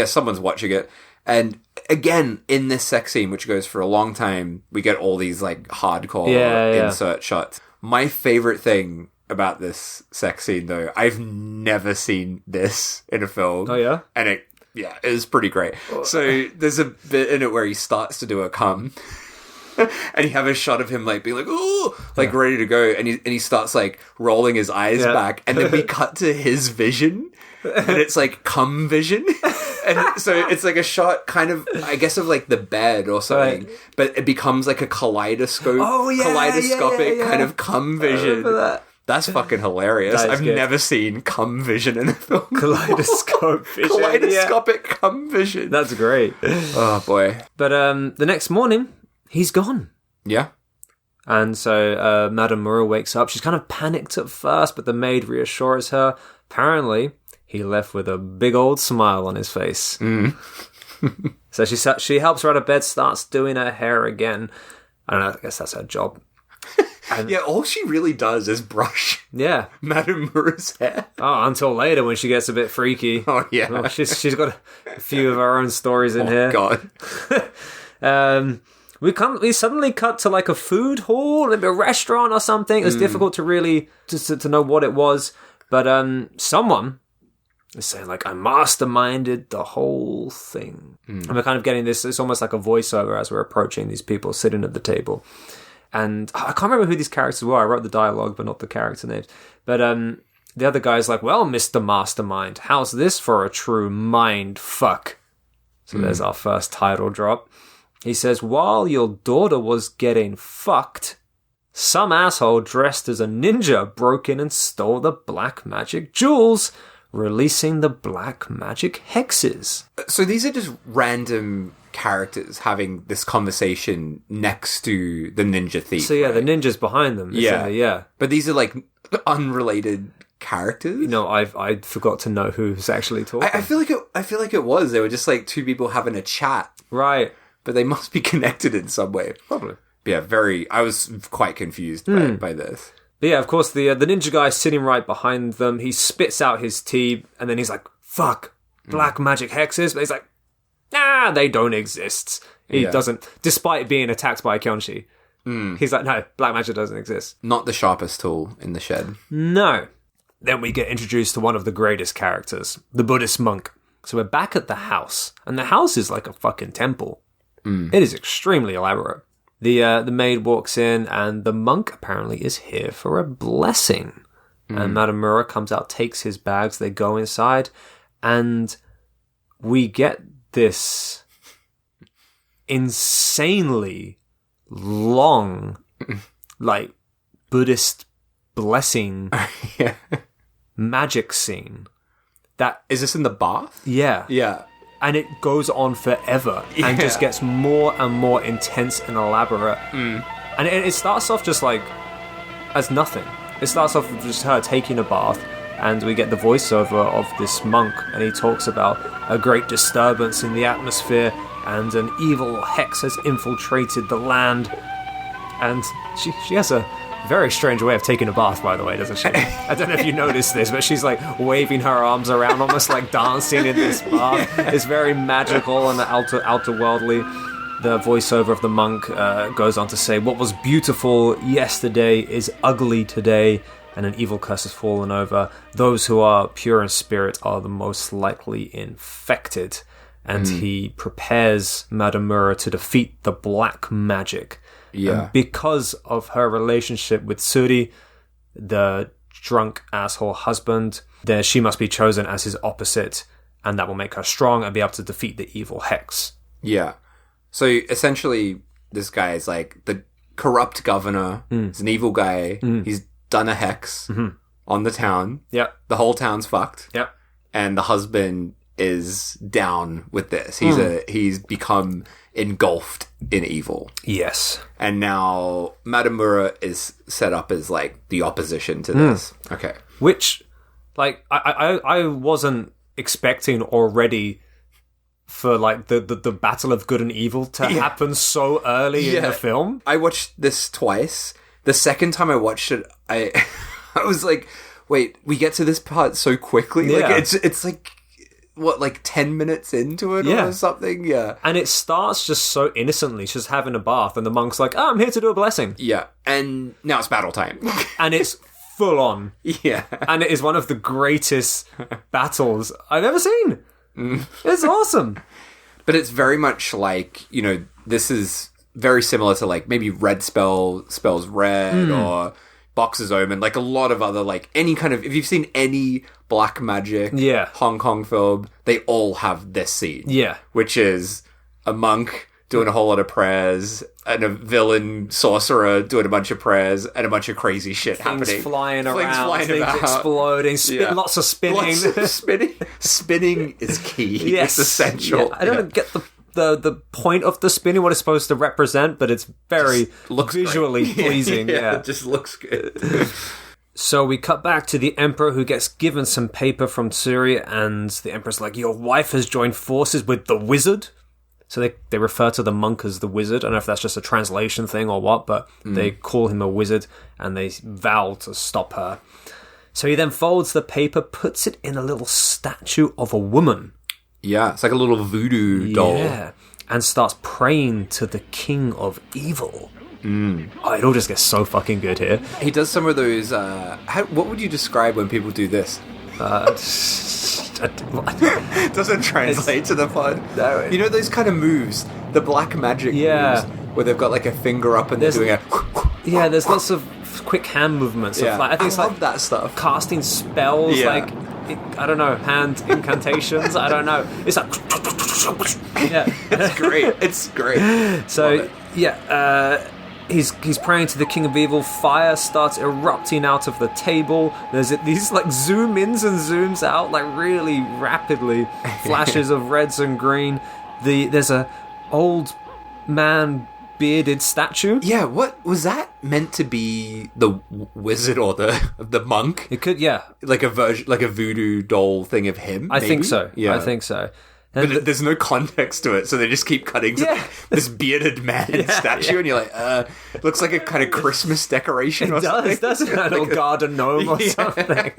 someone's watching it. And again, in this sex scene, which goes for a long time, we get all these, like, hardcore insert shots. My favorite thing about this sex scene, though, I've never seen this in a film. Oh, yeah? And it is pretty great. So there's a bit in it where he starts to do a cum. And you have a shot of him like being like, ooh, like ready to go. And he starts like rolling his eyes back. And then we cut to his vision. And it's like cum vision. And so it's like a shot kind of, I guess, of like the bed or something. Right. But it becomes like a kaleidoscopic kind of cum vision. I remember that. That's fucking hilarious. I've never seen cum vision in a film. Kaleidoscope vision. Kaleidoscopic cum vision. That's great. Oh, boy. But the next morning, he's gone. Yeah. And so Madame Mura wakes up. She's kind of panicked at first, but the maid reassures her. Apparently, he left with a big old smile on his face. So she helps her out of bed, starts doing her hair again. I don't know, I guess that's her job. And all she really does is brush Madame Mura's hair. Oh, until later when she gets a bit freaky. Oh, yeah. Well, she's got a few of her own stories in here. Oh, God. We suddenly cut to like a food hall, maybe a restaurant or something. It was difficult to really to know what it was. But someone is saying like, I masterminded the whole thing. And we're kind of getting this, it's almost like a voiceover as we're approaching these people sitting at the table. And I can't remember who these characters were. I wrote the dialogue, but not the character names. But the other guy's like, well, Mr. Mastermind, how's this for a true mind fuck? So there's our first title drop. He says, while your daughter was getting fucked, some asshole dressed as a ninja broke in and stole the black magic jewels, releasing the black magic hexes. So these are just random characters having this conversation next to the ninja thief. So the ninja's behind them. Yeah. But these are like unrelated characters. I forgot to know who's actually talking. I feel like it was. They were just like two people having a chat. Right. But they must be connected in some way. Probably. Yeah, I was quite confused by this. But yeah, of course, the ninja guy's sitting right behind them. He spits out his tea, and then he's like, fuck, black magic hexes. But he's like, nah, they don't exist. He doesn't, despite being attacked by a Kyonshi. He's like, no, black magic doesn't exist. Not the sharpest tool in the shed. No. Then we get introduced to one of the greatest characters, the Buddhist monk. So we're back at the house, and the house is like a fucking temple. It is extremely elaborate. The maid walks in, and the monk apparently is here for a blessing. And Madame Mura comes out, takes his bags, they go inside, and we get this insanely long, like, Buddhist blessing magic scene. Is this in the bath? Yeah. Yeah. And it goes on forever and just gets more and more intense and elaborate. And it starts off just like as nothing. It starts off with just her taking a bath, and we get the voiceover of this monk, and he talks about a great disturbance in the atmosphere, and an evil hex has infiltrated the land. And she has a very strange way of taking a bath, by the way, doesn't she? I don't know if you noticed this, but she's like waving her arms around, almost like dancing in this bath. It's very magical and outer-worldly. The voiceover of the monk goes on to say, "What was beautiful yesterday is ugly today, and an evil curse has fallen over. Those who are pure in spirit are the most likely infected." And he prepares Madame Mura to defeat the black magic. Yeah. And because of her relationship with Suri, the drunk asshole husband, then she must be chosen as his opposite, and that will make her strong and be able to defeat the evil hex. Yeah. So essentially, this guy is like the corrupt governor. He's an evil guy. He's done a hex on the town. Yep. The whole town's fucked. Yep. And the husband is down with this. He's become engulfed in evil. Yes. And now Madame Mura is set up as like the opposition to this. Okay. Which, like, I wasn't expecting already for like the battle of good and evil to happen so early in the film. I watched this twice. The second time I watched it, I was like, wait, we get to this part so quickly? Yeah. Like it's like what, like 10 minutes into it or something? Yeah. And it starts just so innocently. She's having a bath and the monk's like, "Oh, I'm here to do a blessing." Yeah. And now it's battle time. And it's full on. Yeah. And it is one of the greatest battles I've ever seen. It's awesome. But it's very much like, you know, this is very similar to like maybe Red spells red or Boxer's Omen, like a lot of other, like any kind of, if you've seen any black magic Hong Kong film, they all have this scene. Yeah. Which is a monk doing a whole lot of prayers and a villain sorcerer doing a bunch of prayers and a bunch of crazy shit happening. Things flying around, things about. Exploding, lots of spinning. Lots of spinning. Spinning is key. Yes. It's essential. Yeah. I don't get the point of the spinning, what it's supposed to represent, but it's very visually pleasing. Yeah, it just looks good. So we cut back to the Emperor, who gets given some paper from Suri, and the Emperor's like, "Your wife has joined forces with the wizard." So they refer to the monk as the wizard. I don't know if that's just a translation thing or what, but they call him a wizard, and they vow to stop her. So he then folds the paper, puts it in a little statue of a woman. Yeah, it's like a little voodoo doll. Yeah, and starts praying to the king of evil. Oh, it all just gets so fucking good here. He does some of those, what would you describe when people do this? It doesn't translate to the pod. No. You know those kind of moves, the black magic moves, where they've got like a finger up and they're doing a... Yeah, there's lots of quick hand movements. Yeah. I think it's love like that stuff. Casting spells, I don't know, hand incantations. I don't know. It's like... Yeah. It's great. It's great. So, he's praying to the King of Evil. Fire starts erupting out of the table. There's these like zoom ins and zooms out like really rapidly. Flashes of reds and green. There's a old man bearded statue. Yeah, what was that meant to be? The wizard or the monk? It could, like a version, like a voodoo doll thing of him. I think so. Yeah, I think so. But there's no context to it, so they just keep cutting to this bearded man statue, and you're like, looks like a kind of Christmas decoration or something. It does, a little garden gnome or something.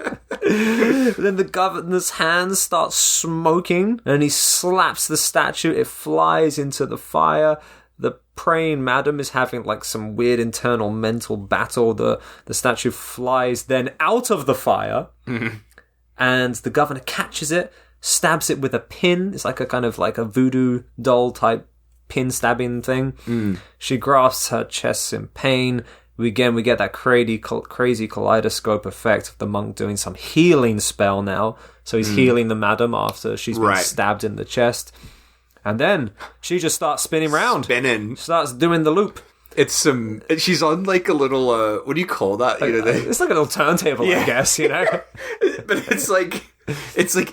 Then the governor's hands start smoking, and he slaps the statue. It flies into the fire. The praying madam is having like some weird internal mental battle. The statue flies then out of the fire, and the governor catches it, stabs it with a pin. It's like a kind of like a voodoo doll type pin stabbing thing. She grasps her chest in pain, we get that crazy kaleidoscope effect of the monk doing some healing spell now. So he's healing the madam after she's been stabbed in the chest. And then she just starts spinning around. Starts doing the loop. It's she's on like a little, what do you call that? You know, it's like a little turntable, I guess, you know? But it's like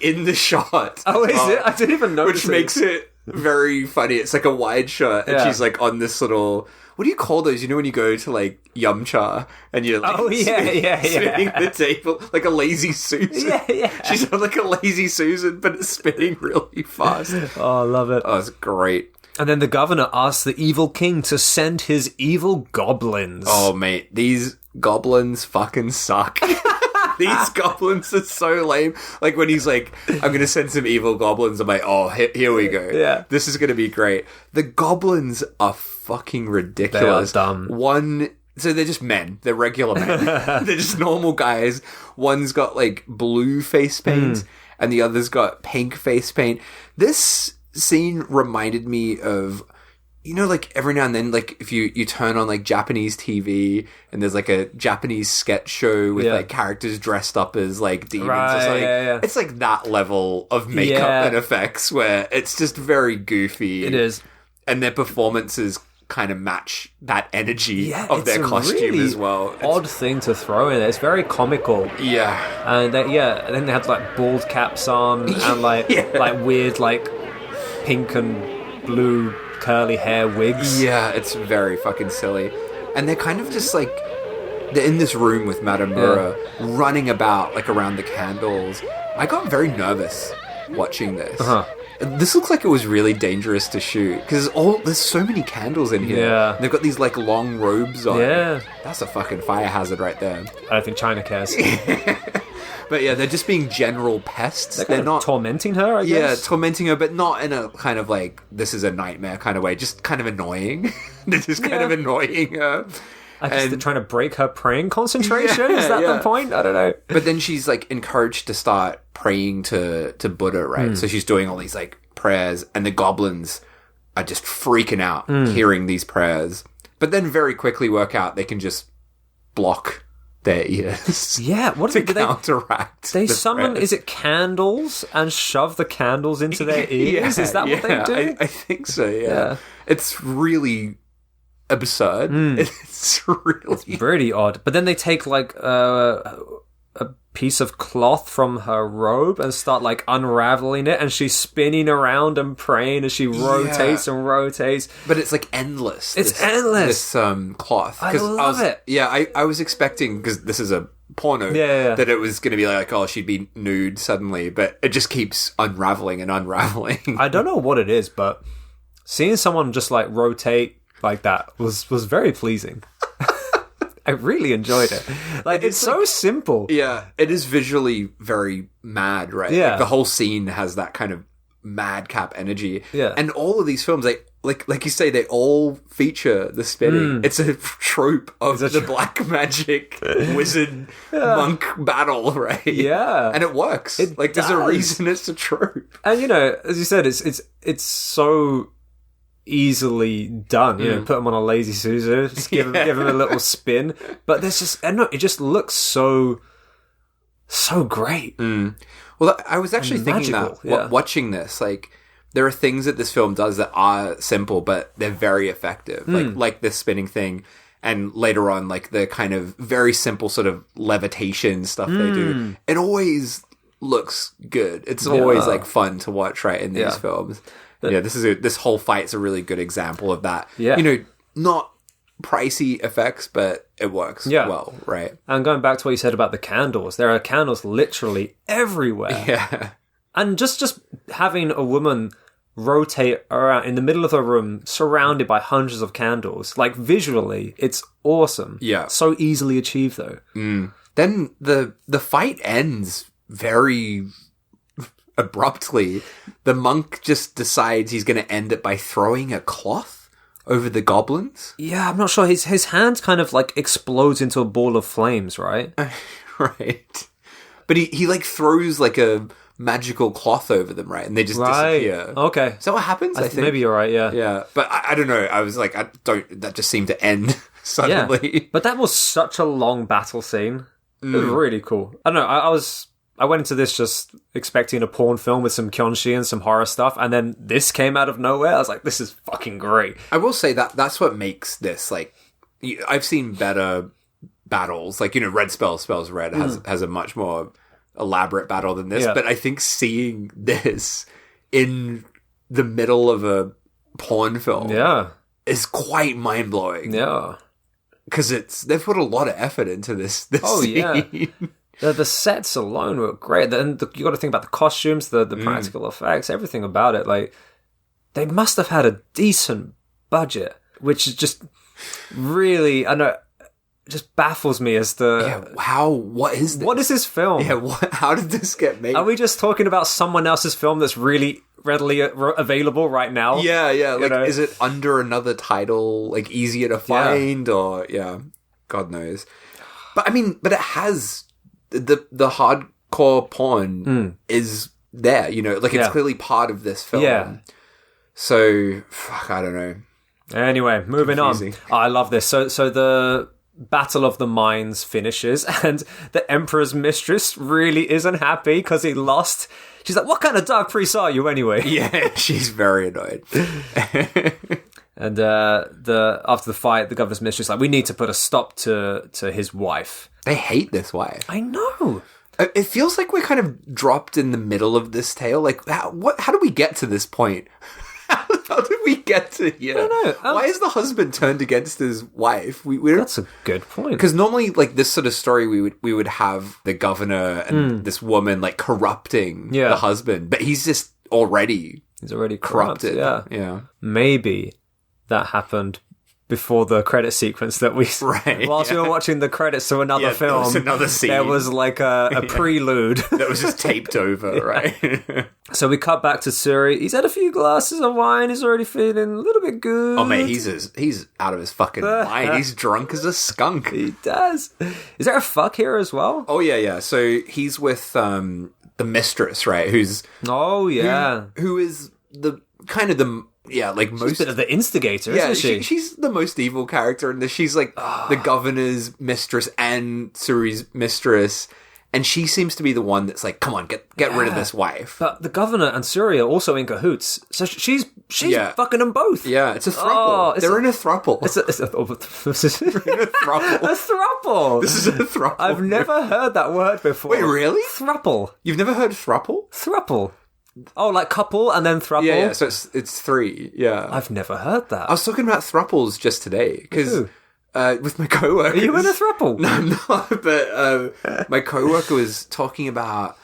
in the shot. Oh, is it? I didn't even notice. Which makes it very funny. It's like a wide shot, and she's like on this little, what do you call those? You know when you go to like Yum Cha and you're like spinning the table like a lazy Susan. Yeah. She's on like a lazy Susan, but it's spinning really fast. Oh, I love it. Oh, it's great. And then the governor asks the evil king to send his evil goblins. Oh, mate, these goblins fucking suck. These goblins are so lame. Like, when he's like, I'm going to send some evil goblins, I'm like, oh, here we go. Yeah. This is going to be great. The goblins are fucking ridiculous. They are dumb. So they're just men. They're regular men. They're just normal guys. One's got, like, blue face paint, and the other's got pink face paint. This scene reminded me of, you know, like every now and then, like if you turn on like Japanese TV and there's like a Japanese sketch show with like characters dressed up as like demons or something. It's like that level of makeup and effects where it's just very goofy. It is. And their performances kind of match that energy of their costume really as well. Odd thing to throw in there. It's very comical. Yeah. And then they have like bald caps on and like weird like pink and blue curly hair wigs. Yeah, it's very fucking silly. And they're kind of just like, they're in this room with Madame Mura running about like around the candles. I got very nervous watching this. This looks like it was really dangerous to shoot because there's so many candles in here. Yeah. They've got these like long robes on. Yeah. That's a fucking fire hazard right there. I don't think China cares. But yeah, they're just being general pests. They're not tormenting her, I guess. Yeah, tormenting her, but not in a kind of like, this is a nightmare kind of way. Just kind of annoying. They're just kind of annoying her. I guess they're trying to break her praying concentration. Is that the point? I don't know. But then she's like encouraged to start praying to Buddha, right? So she's doing all these like prayers, and the goblins are just freaking out hearing these prayers. But then very quickly work out they can just block their ears. Yeah, what to counteract. They summon, is it candles, and shove the candles into their ears? Is that what they do? I think so, yeah. It's really absurd. It's pretty odd. But then they take like a piece of cloth from her robe and start like unraveling it, and she's spinning around and praying as she rotates and rotates. But it's like endless. It's endless. This cloth. I love it. Yeah, I was expecting, because this is a porno, that it was going to be like, oh, she'd be nude suddenly, but it just keeps unraveling and unraveling. I don't know what it is, but seeing someone just like rotate like that was very pleasing. I really enjoyed it. Like, it's so simple. Yeah, it is visually very mad, right? Yeah. Like, the whole scene has that kind of madcap energy. Yeah. And all of these films, like you say, they all feature the spinning. It's a trope of the black magic wizard monk battle, right? Yeah. And it works. There's a reason it's a trope. And, you know, as you said, it's so easily done. You know, put them on a lazy Susan, just give them a little spin. But there's just, I don't know, it just looks so great. Well, I was actually thinking that watching this, like, there are things that this film does that are simple, but they're very effective. Like this spinning thing, and later on, like the kind of very simple sort of levitation stuff they do. It always looks good. It's always like fun to watch, right, in these films. But, this whole fight's a really good example of that. Yeah. You know, not pricey effects, but it works well, right? And going back to what you said about the candles, there are candles literally everywhere. Yeah. And just having a woman rotate around in the middle of a room surrounded by hundreds of candles, like visually, it's awesome. Yeah. So easily achieved, though. Then the fight ends very abruptly. The monk just decides he's going to end it by throwing a cloth over the goblins. Yeah, I'm not sure. His hand kind of like explodes into a ball of flames, right? Right. But he like throws like a magical cloth over them, right? And they just disappear. Okay. Is that what happens? I think maybe you're right. Yeah. Yeah, but I don't know. I was like, that just seemed to end suddenly. Yeah. But that was such a long battle scene. It was really cool. I don't know. I went into this just expecting a porn film with some kyonshi and some horror stuff, and then this came out of nowhere. I was like, this is fucking great. I will say that's what makes this, like, I've seen better battles. Like, Red spells red has a much more elaborate battle than this. Yeah. But I think seeing this in the middle of a porn film is quite mind-blowing. Yeah. Because they've put a lot of effort into this scene. Yeah. The sets alone were great. Then you got to think about the costumes, the practical effects, everything about it. Like, they must have had a decent budget, which is just really, I know, just baffles me as to what is this? What is this film? Yeah, how did this get made? Are we just talking about someone else's film that's really readily available right now? Yeah. Like, is it under another title, like easier to find, or God knows. But I mean, it has. The hardcore porn is there, like it's clearly part of this film. Yeah. So, I don't know. Anyway, moving on. Oh, I love this. So the Battle of the Minds finishes, and the Emperor's mistress really isn't happy because he lost. She's like, what kind of dark priest are you anyway? Yeah, she's very annoyed. And after the fight, the governor's mistress is like, we need to put a stop to his wife. They hate this wife. I know. It feels like we're kind of dropped in the middle of this tale. Like, how did we get to this point? How did we get to here? I don't know. Why is the husband turned against his wife? That's a good point. Because normally, like, this sort of story, we would have the governor and this woman, like, corrupting the husband. But he's just already corrupted. Yeah. Maybe that happened before the credit sequence that we... Right. Whilst we were watching the credits to another film. There was another scene. There was like a prelude. That was just taped over, right? So we cut back to Suri. He's had a few glasses of wine. He's already feeling a little bit good. Oh, mate, he's out of his fucking mind. He's drunk as a skunk. He does. Is there a fuck here as well? Oh, yeah. So he's with the mistress, right? Who's... Oh, yeah. Who is the kind of the... Yeah, like most... She's a bit of the instigator, isn't she? She's the most evil character in this. She's like the governor's mistress and Suri's mistress. And she seems to be the one that's like, come on, get rid of this wife. But the governor and Suri are also in cahoots. So she's fucking them both. Yeah, it's a throuple. They're in a throuple. It's a throuple. A throuple. This is a throuple. I've never heard that word before. Wait, really? Throuple. You've never heard throuple? Throuple. Oh, like couple and then throuple? Yeah, so it's three, yeah. I've never heard that. I was talking about throuples just today, because with my coworkers... Are you in a throuple? No, I'm not, but my coworker was talking about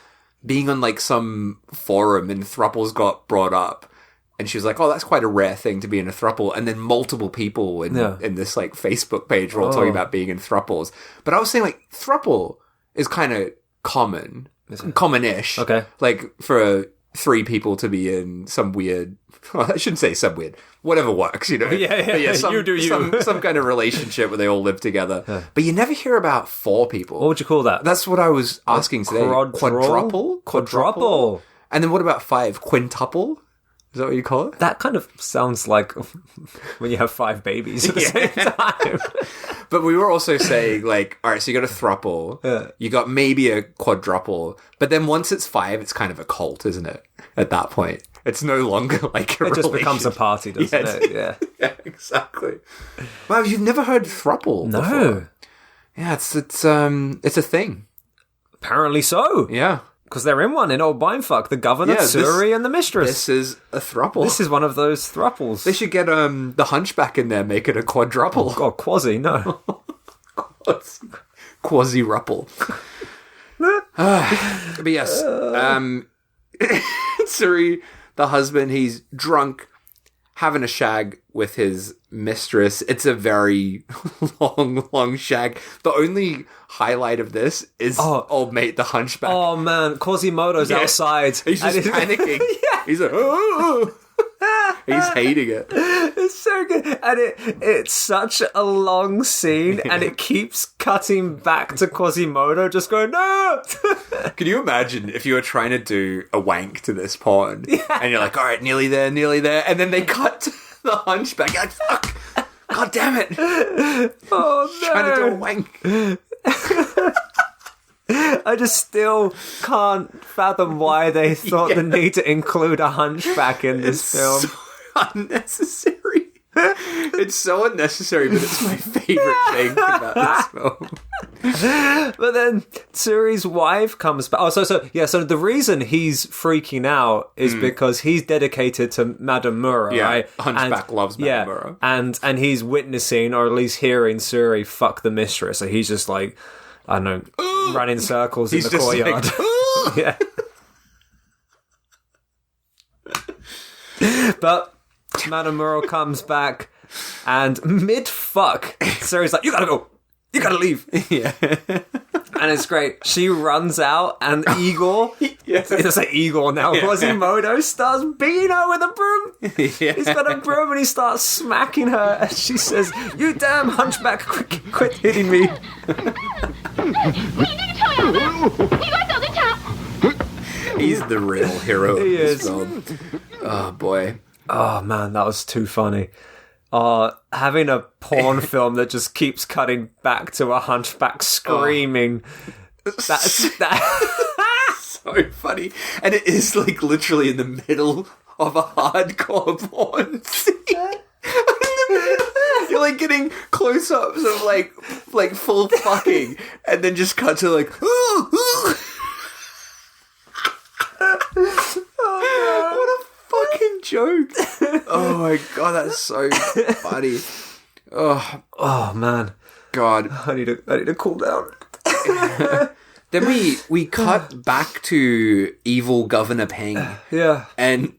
being on like some forum and throuples got brought up, and she was like, oh, that's quite a rare thing to be in a throuple, and then multiple people in this like Facebook page were all talking about being in throuples. But I was saying like, throuple is kind of common, common-ish. Okay. Like for... 3 people to be in some weird... Well, I shouldn't say some weird. Whatever works, Yeah, some, some kind of relationship where they all live together. Yeah. But you never hear about 4 people. What would you call that? That's what I was asking today. Quadruple? Quadruple. And then what about 5? Quintuple? Is that what you call it? That kind of sounds like when you have 5 babies at the same time. But we were also saying, like, all right, so you got a thruple, you got maybe a quadruple, but then once it's 5, it's kind of a cult, isn't it? At that point, it's no longer like a It just becomes a party, doesn't it? Yeah. Yeah, exactly. Wow, you've never heard thruple before? Yeah, it's a thing. Apparently so. Yeah. Because they're in one in old Bindfuck, the governor, Suri, and the mistress. This is a thruple. This is one of those thruples. They should get the hunchback in there, make it a quadruple. Oh, God, quasi, no. Quasi-ruple. But yes, Suri, the husband, he's drunk, having a shag with his mistress. It's a very long shag. The only highlight of this is old mate, the hunchback. Oh man, Quasimodo's outside. He's just panicking. He's like, oh. He's hating it. It's so good. And it's such a long scene, and it keeps cutting back to Quasimodo just going, no! Can you imagine if you were trying to do a wank to this porn, and you're like, all right, nearly there, and then they cut to the hunchback. You're like, fuck! God damn it! Oh, no! Trying to do a wank. I just still can't fathom why they thought the need to include a hunchback in this film. So unnecessary. It's so unnecessary, but it's my favorite thing about this film. But then Tsuri's wife comes back. Oh, so the reason he's freaking out is because he's dedicated to Madame Mura, right? Hunchback loves Madame Mura. And he's witnessing, or at least hearing, Tsuri fuck the mistress. So he's just like, I don't know, running circles in the courtyard. Like, yeah. But Madame Mura comes back, and mid-fuck, Tsuri's like, you gotta go. You gotta leave. Yeah. And it's great. She runs out, and Igor, it's like Igor now, Quasimodo starts beating her with a broom. Yeah. He's got a broom and he starts smacking her, and she says, you damn hunchback, quit hitting me. He's the real hero of this is. film. Oh, boy. Oh, man, that was too funny. Having a porn film that just keeps cutting back to a hunchback screaming. That's so funny. And it is like literally in the middle of a hardcore porn scene. You're like getting close-ups of like full fucking, and then just cut to like, ooh, ooh. What a fucking joke. Oh my god, that's so funny. oh man, God, I need to cool down. Then we cut back to evil Governor Peng. Yeah, and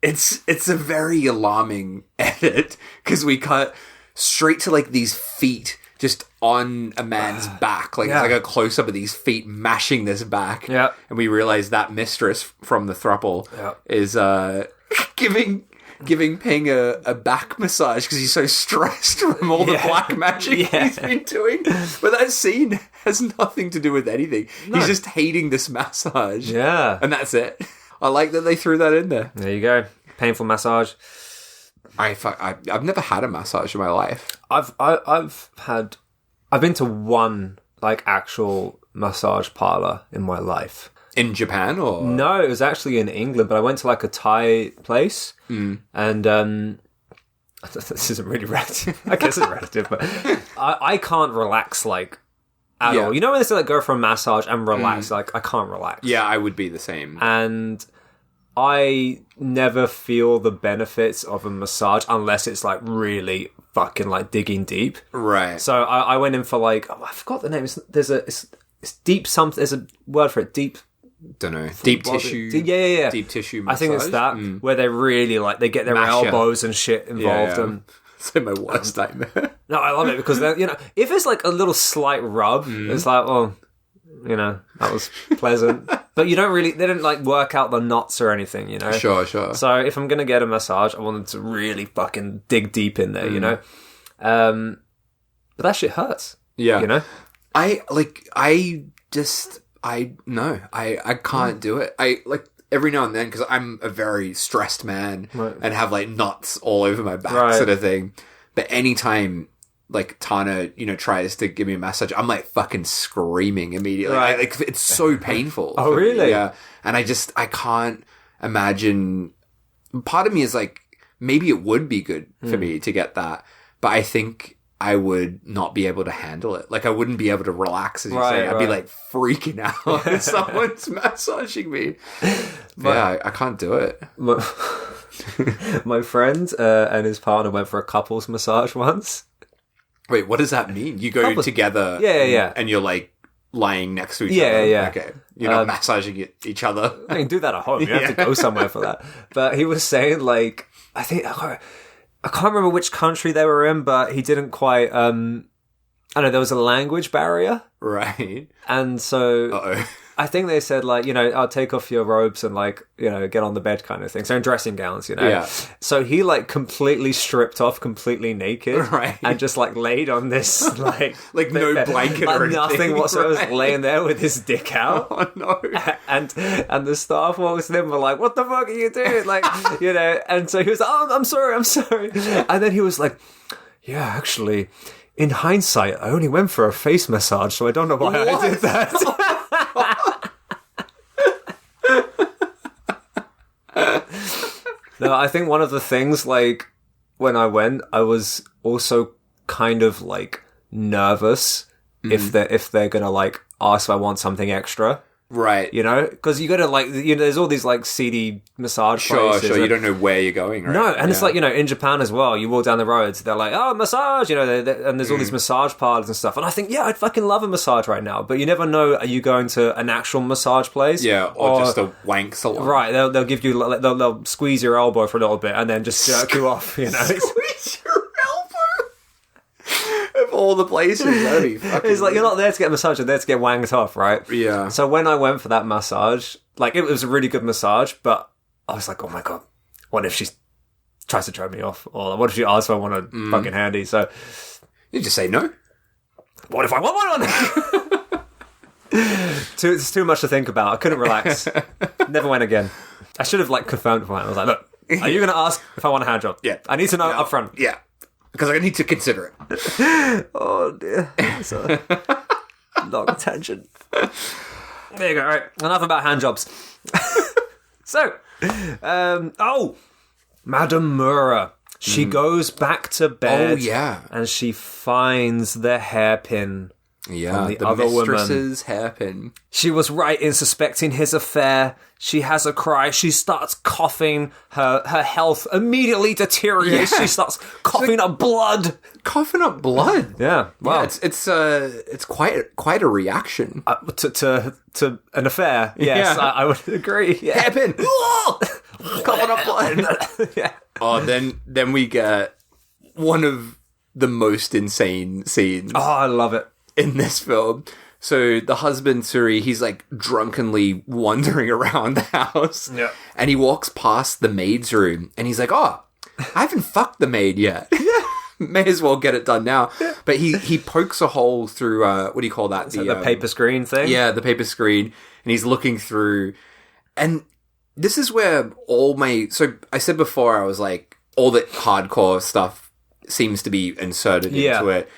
it's a very alarming edit because we cut straight to like these feet just on a man's back, like it's like a close up of these feet mashing this back. Yeah, and we realize that mistress from the throuple is giving Peng a back massage because he's so stressed from all the black magic he's been doing. But that scene has nothing to do with anything. No. He's just hating this massage. Yeah, and that's it. I like that they threw that in there. There you go. Painful massage. I've never had a massage in my life. I've been to one like actual massage parlor in my life. In Japan or no? It was actually in England, but I went to like a Thai place, and this isn't really relative. I guess it's relative, but I can't relax like at all. You know when they say like go for a massage and relax? Like I can't relax. Yeah, I would be the same. And I never feel the benefits of a massage unless it's like really fucking like digging deep. Right. So I went in for like, I forgot the name. It's deep something. There's a word for it. Deep. Don't know. Deep tissue. Yeah. Deep tissue massage. I think it's that where they really like they get their elbows and shit involved. Yeah. And it's like my worst nightmare. No, I love it because you know if it's like a little slight rub, it's like you know, that was pleasant. But they didn't like work out the knots or anything, you know? Sure. So if I'm going to get a massage, I want them to really fucking dig deep in there, you know? But that shit hurts. Yeah. You know? I can't do it. I like every now and then, because I'm a very stressed man and have like knots all over my back sort of thing. But anytime like Tana, you know, tries to give me a massage, I'm like fucking screaming immediately. Like it's so painful. Oh, really? Me. Yeah. And I can't imagine. Part of me is like, maybe it would be good for me to get that, but I think I would not be able to handle it. Like I wouldn't be able to relax, as you say. I'd be like freaking out if someone's massaging me. I can't do it. My friend and his partner went for a couples massage once. Wait, what does that mean? You go together and you're like lying next to each other? Yeah. Okay. You're not massaging each other? I mean, do that at home. You have to go somewhere for that. But he was saying like, I can't remember which country they were in, but he didn't quite I know there was a language barrier. Right. And so Uh-oh. I think they said, like, you know, I'll take off your robes and, like, you know, get on the bed kind of thing. So in dressing gowns, you know. Yeah. So he, like, completely stripped off, completely naked. Right. And just, like, laid on this, like... Like, no blanket or anything. Nothing whatsoever. Right. Was laying there with his dick out. Oh, no. And the staff walks in and were like, what the fuck are you doing? Like, you know, and so he was like, oh, I'm sorry. And then he was like, yeah, actually... In hindsight, I only went for a face massage, so I don't know why I did that. No, I think one of the things, like, when I went, I was also kind of, like, nervous if they're gonna, like, ask if I want something extra. Right. You know? Because you gotta, like, you know, there's all these, like, seedy massage places. Sure, you don't know where you're going, right? No, and it's like, you know, in Japan as well, you walk down the roads, they're like, oh, massage, you know, and there's all these massage parlors and stuff. And I think, yeah, I'd fucking love a massage right now. But you never know, are you going to an actual massage place? Yeah, or just a wank salon. Right, they'll give you, they'll squeeze your elbow for a little bit and then just jerk you off, you know? Squeeze your elbow? Of all the places, that'd be fucking... It's like, you're not there to get a massage, you're there to get wanged off, right? Yeah. So when I went for that massage, like, it was a really good massage, but I was like, oh my God, what if she tries to throw me off? Or what if she asks if I want a fucking handy? So... You just say no. What if I want one? It's too much to think about. I couldn't relax. Never went again. I should have, like, confirmed beforehand. I was like, look, are you going to ask if I want a hand job? Yeah. I need to know up front. Yeah. Because I need to consider it. Oh, dear. It's a long tangent. There you go. All right. Enough about hand jobs. So, Madame Mura. She goes back to bed. Oh, yeah. And she finds the hairpin. Yeah, the the other mistress's hairpin. She was right in suspecting his affair. She has a cry. She starts coughing. Her health immediately deteriorates. Yeah. She starts coughing up blood. Coughing up blood. Yeah, wow. Yeah, it's quite a reaction To an affair. Yes, Yeah. I would agree. Yeah. hairpin. Coughing up blood. Yeah. Oh, then we get one of the most insane scenes. Oh, I love it. In this film. So the husband, Suri, he's like drunkenly wandering around the house. Yeah. And he walks past the maid's room and he's like, oh, I haven't fucked the maid yet. Yeah. May as well get it done now. Yeah. But he pokes a hole through, what do you call that? The paper screen thing? Yeah, the paper screen. And he's looking through. And this is where so I said before, I was like, all the hardcore stuff seems to be inserted into it.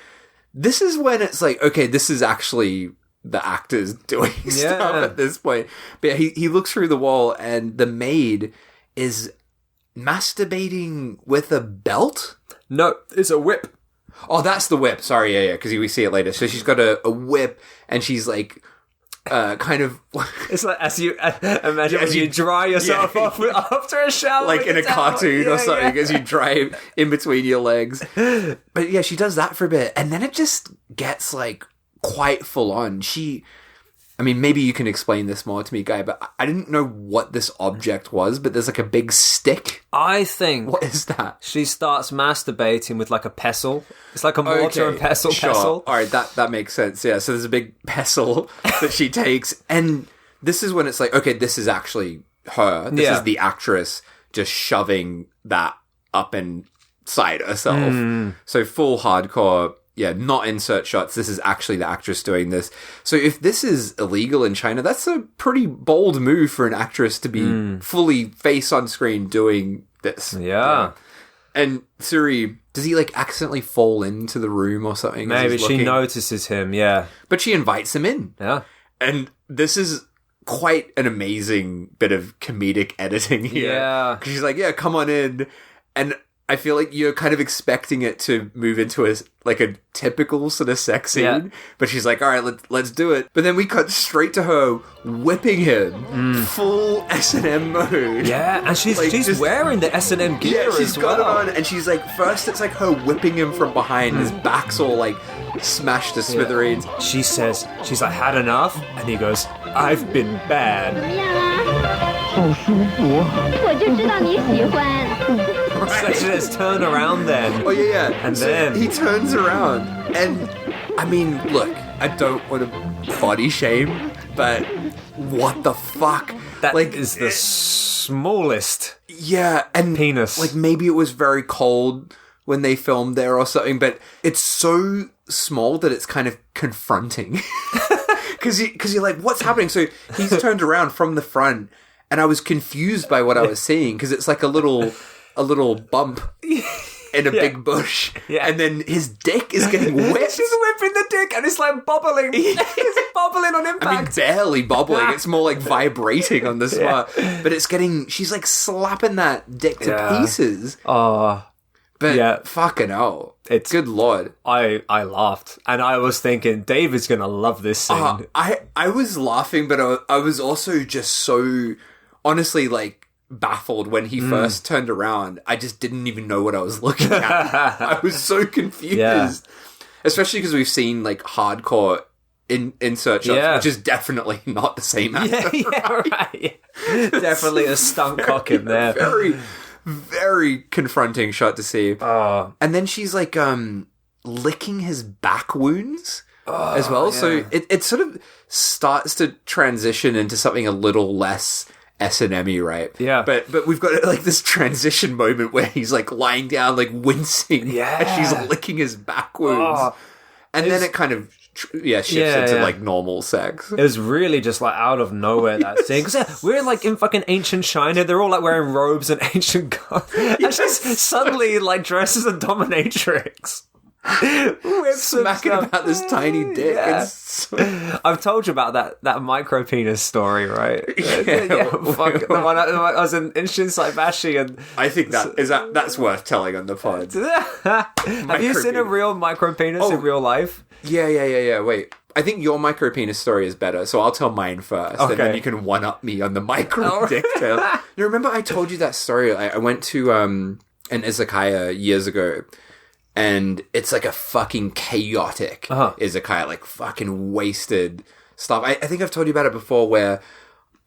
This is when it's like, okay, this is actually the actors doing stuff at this point. But he looks through the wall and the maid is masturbating with a belt? No, it's a whip. Oh, that's the whip. Sorry, yeah, because we see it later. So she's got a whip and she's like... kind of... It's like as you imagine as you dry yourself off after a shower, like in a cartoon or something, as you dry in between your legs. But yeah, she does that for a bit, and then it just gets like quite full on. I mean, maybe you can explain this more to me, Guy, but I didn't know what this object was, but there's like a big stick. I think... What is that? She starts masturbating with like a pestle. It's like a mortar and pestle. Sure. All right, that makes sense. Yeah, so there's a big pestle that she takes, and this is when it's like, okay, this is actually her. This is the actress just shoving that up inside herself. So full hardcore... Yeah, not insert shots. This is actually the actress doing this. So if this is illegal in China, that's a pretty bold move for an actress to be fully face on screen doing this. Yeah. And Suri, does he like accidentally fall into the room or something? Maybe she notices him, yeah. But she invites him in. Yeah. And this is quite an amazing bit of comedic editing here. Yeah. Because she's like, yeah, come on in. And I feel like you're kind of expecting it to move into a typical sort of sex scene, but she's like, all right, let's do it. But then we cut straight to her whipping him, full S&M mode. Yeah, and she's just wearing the S&M gear as well. She's got it on, and she's like, first it's like her whipping him from behind, his back's all like smashed to smithereens. She says, she's like, had enough? And he goes, I've been bad. 好舒服。我就知道你喜欢。 So she says, turn around then. Oh, yeah. And so then... he turns around, and I mean, look, I don't want to body shame, but what the fuck? That is the smallest and penis. Like, maybe it was very cold when they filmed there or something, but it's so small that it's kind of confronting. Because you're like, what's happening? So he's turned around from the front, and I was confused by what I was seeing, because it's like a little bump in a big bush, and then his dick is getting whipped. She's whipping the dick, and it's like bubbling. It's bubbling on impact. I mean, barely bubbling. It's more like vibrating on the spot. But it's getting... She's like slapping that dick to pieces. But fucking hell. It's good lord. I laughed, and I was thinking, David's gonna love this scene. I was laughing, but I was also just so honestly like baffled when he first turned around. I just didn't even know what I was looking at. I was so confused, especially because we've seen like hardcore insert shots, which is definitely not the same actor. Right. Definitely a stunt cock in there. Very, very confronting shot to see. And then she's like licking his back wounds as well. So it sort of starts to transition into something a little less S&M-y, right? Yeah. But we've got like this transition moment where he's like lying down, like wincing as she's licking his back wounds. And then it kind of shifts into like normal sex. It was really just like out of nowhere, that scene. Because we're like in fucking ancient China. They're all like wearing robes and ancient guns. And she's suddenly like dressed as a domatrix. Smacking about this tiny dick. I've told you about that micro penis story, right? Fuck, the one I was in Shinsai Bashi, and I think that's worth telling on the pod. Have you seen a real micro penis in real life? Yeah. Wait, I think your micro penis story is better, so I'll tell mine first, and then you can one up me on the micro dick tale. You remember I told you that story? I went to an izakaya years ago. And it's like a fucking chaotic izakaya, like fucking wasted stuff. I think I've told you about it before, where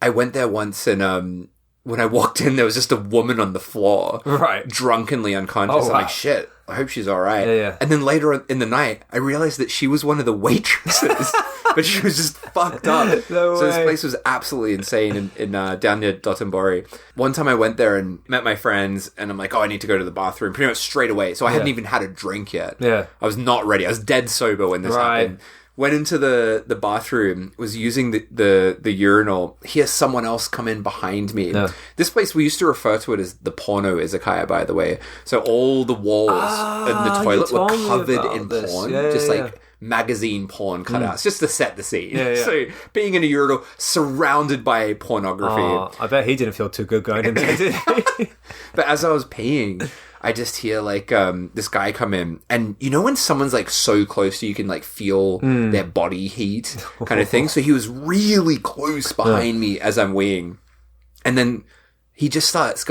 I went there once, and when I walked in, there was just a woman on the floor, drunkenly unconscious. I'm like, shit, I hope she's all right. Yeah. And then later in the night, I realized that she was one of the waitresses, but she was just fucked up. So this place was absolutely insane in down near Dotonbori. One time I went there and met my friends, and I'm like, I need to go to the bathroom pretty much straight away. So I hadn't even had a drink yet. Yeah. I was not ready. I was dead sober when this happened. Went into the bathroom, was using the urinal, hear someone else come in behind me. Yeah. This place, we used to refer to it as the porno izakaya, by the way. So all the walls in the toilet were covered in porn. Like magazine porn cutouts, just to set the scene. So being in a urinal surrounded by pornography. I bet he didn't feel too good going in there, did he? But as I was peeing, I just hear like this guy come in, and you know when someone's like so close to you, can like feel their body heat kind of thing. So he was really close behind me as I'm weeing, and then he just starts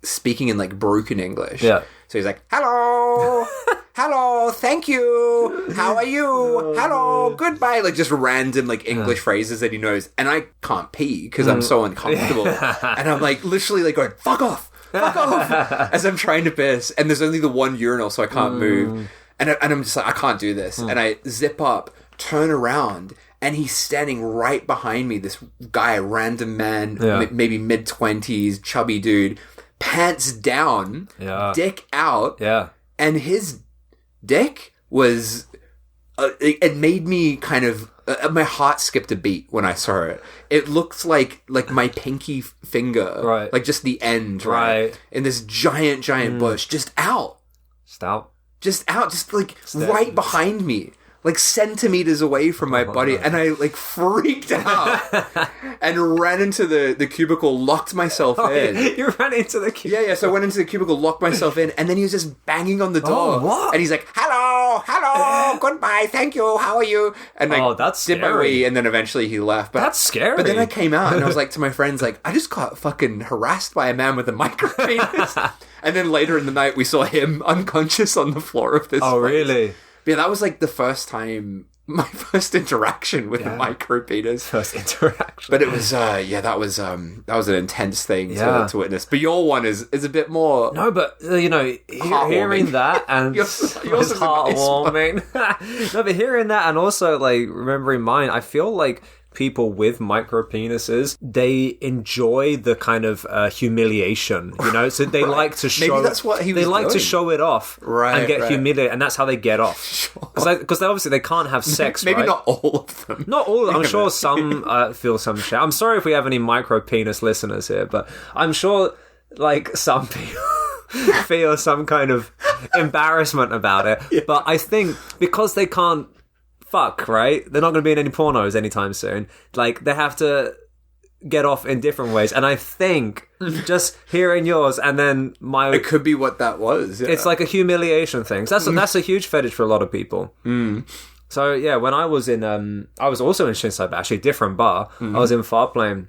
speaking in like broken English. So he's like, hello, hello, thank you, how are you, hello, goodbye, like just random like English phrases that he knows, and I can't pee because I'm so uncomfortable, and I'm like literally like going, fuck off as I'm trying to piss, and there's only the one urinal, so I can't move, and I'm just like, I can't do this, and I zip up, turn around, and he's standing right behind me, this guy, random man, maybe mid-20s, chubby dude, pants down, dick out, and his dick was it made me kind of my heart skipped a beat when I saw it. It looked like my pinky finger, like just the end, in this giant bush, just out, just like right behind me, like centimeters away from my body, and I like freaked out and ran into the cubicle, locked myself in. You ran into the cubicle? Yeah. So I went into the cubicle, locked myself in, and then he was just banging on the door. What? And he's like, hello, goodbye, thank you, how are you? And like, that's did scary. my wee, and then eventually he left. But, that's scary. But then I came out, and I was like to my friends, like, I just got fucking harassed by a man with a micro penis. And then later in the night, we saw him unconscious on the floor of this place. Really? Yeah, that was like the first time my first interaction with a micro penis. First interaction. But it was, that was an intense thing to witness. But your one is a bit more... No, but, hearing that and... yours is heartwarming. No, but hearing that and also, like, remembering mine, I feel like people with micro penises, they enjoy the kind of humiliation, so they like to show... Maybe that's what he was doing. To show it off and get humiliated, and that's how they get off. Because obviously they can't have sex, Maybe right? not all of them. Not all of them. I'm sure some feel some shame. I'm sorry if we have any micro penis listeners here, but I'm sure, like, some people... feel some kind of embarrassment about it. Yeah. But I think because they can't fuck, right? They're not going to be in any pornos anytime soon. Like, they have to get off in different ways. And I think just hearing yours and then my... It could be what that was. Yeah. It's like a humiliation thing. So that's a huge fetish for a lot of people. Mm. So, yeah, when I was in... I was also in Shinsai, but actually a different bar. I was in Far Plane.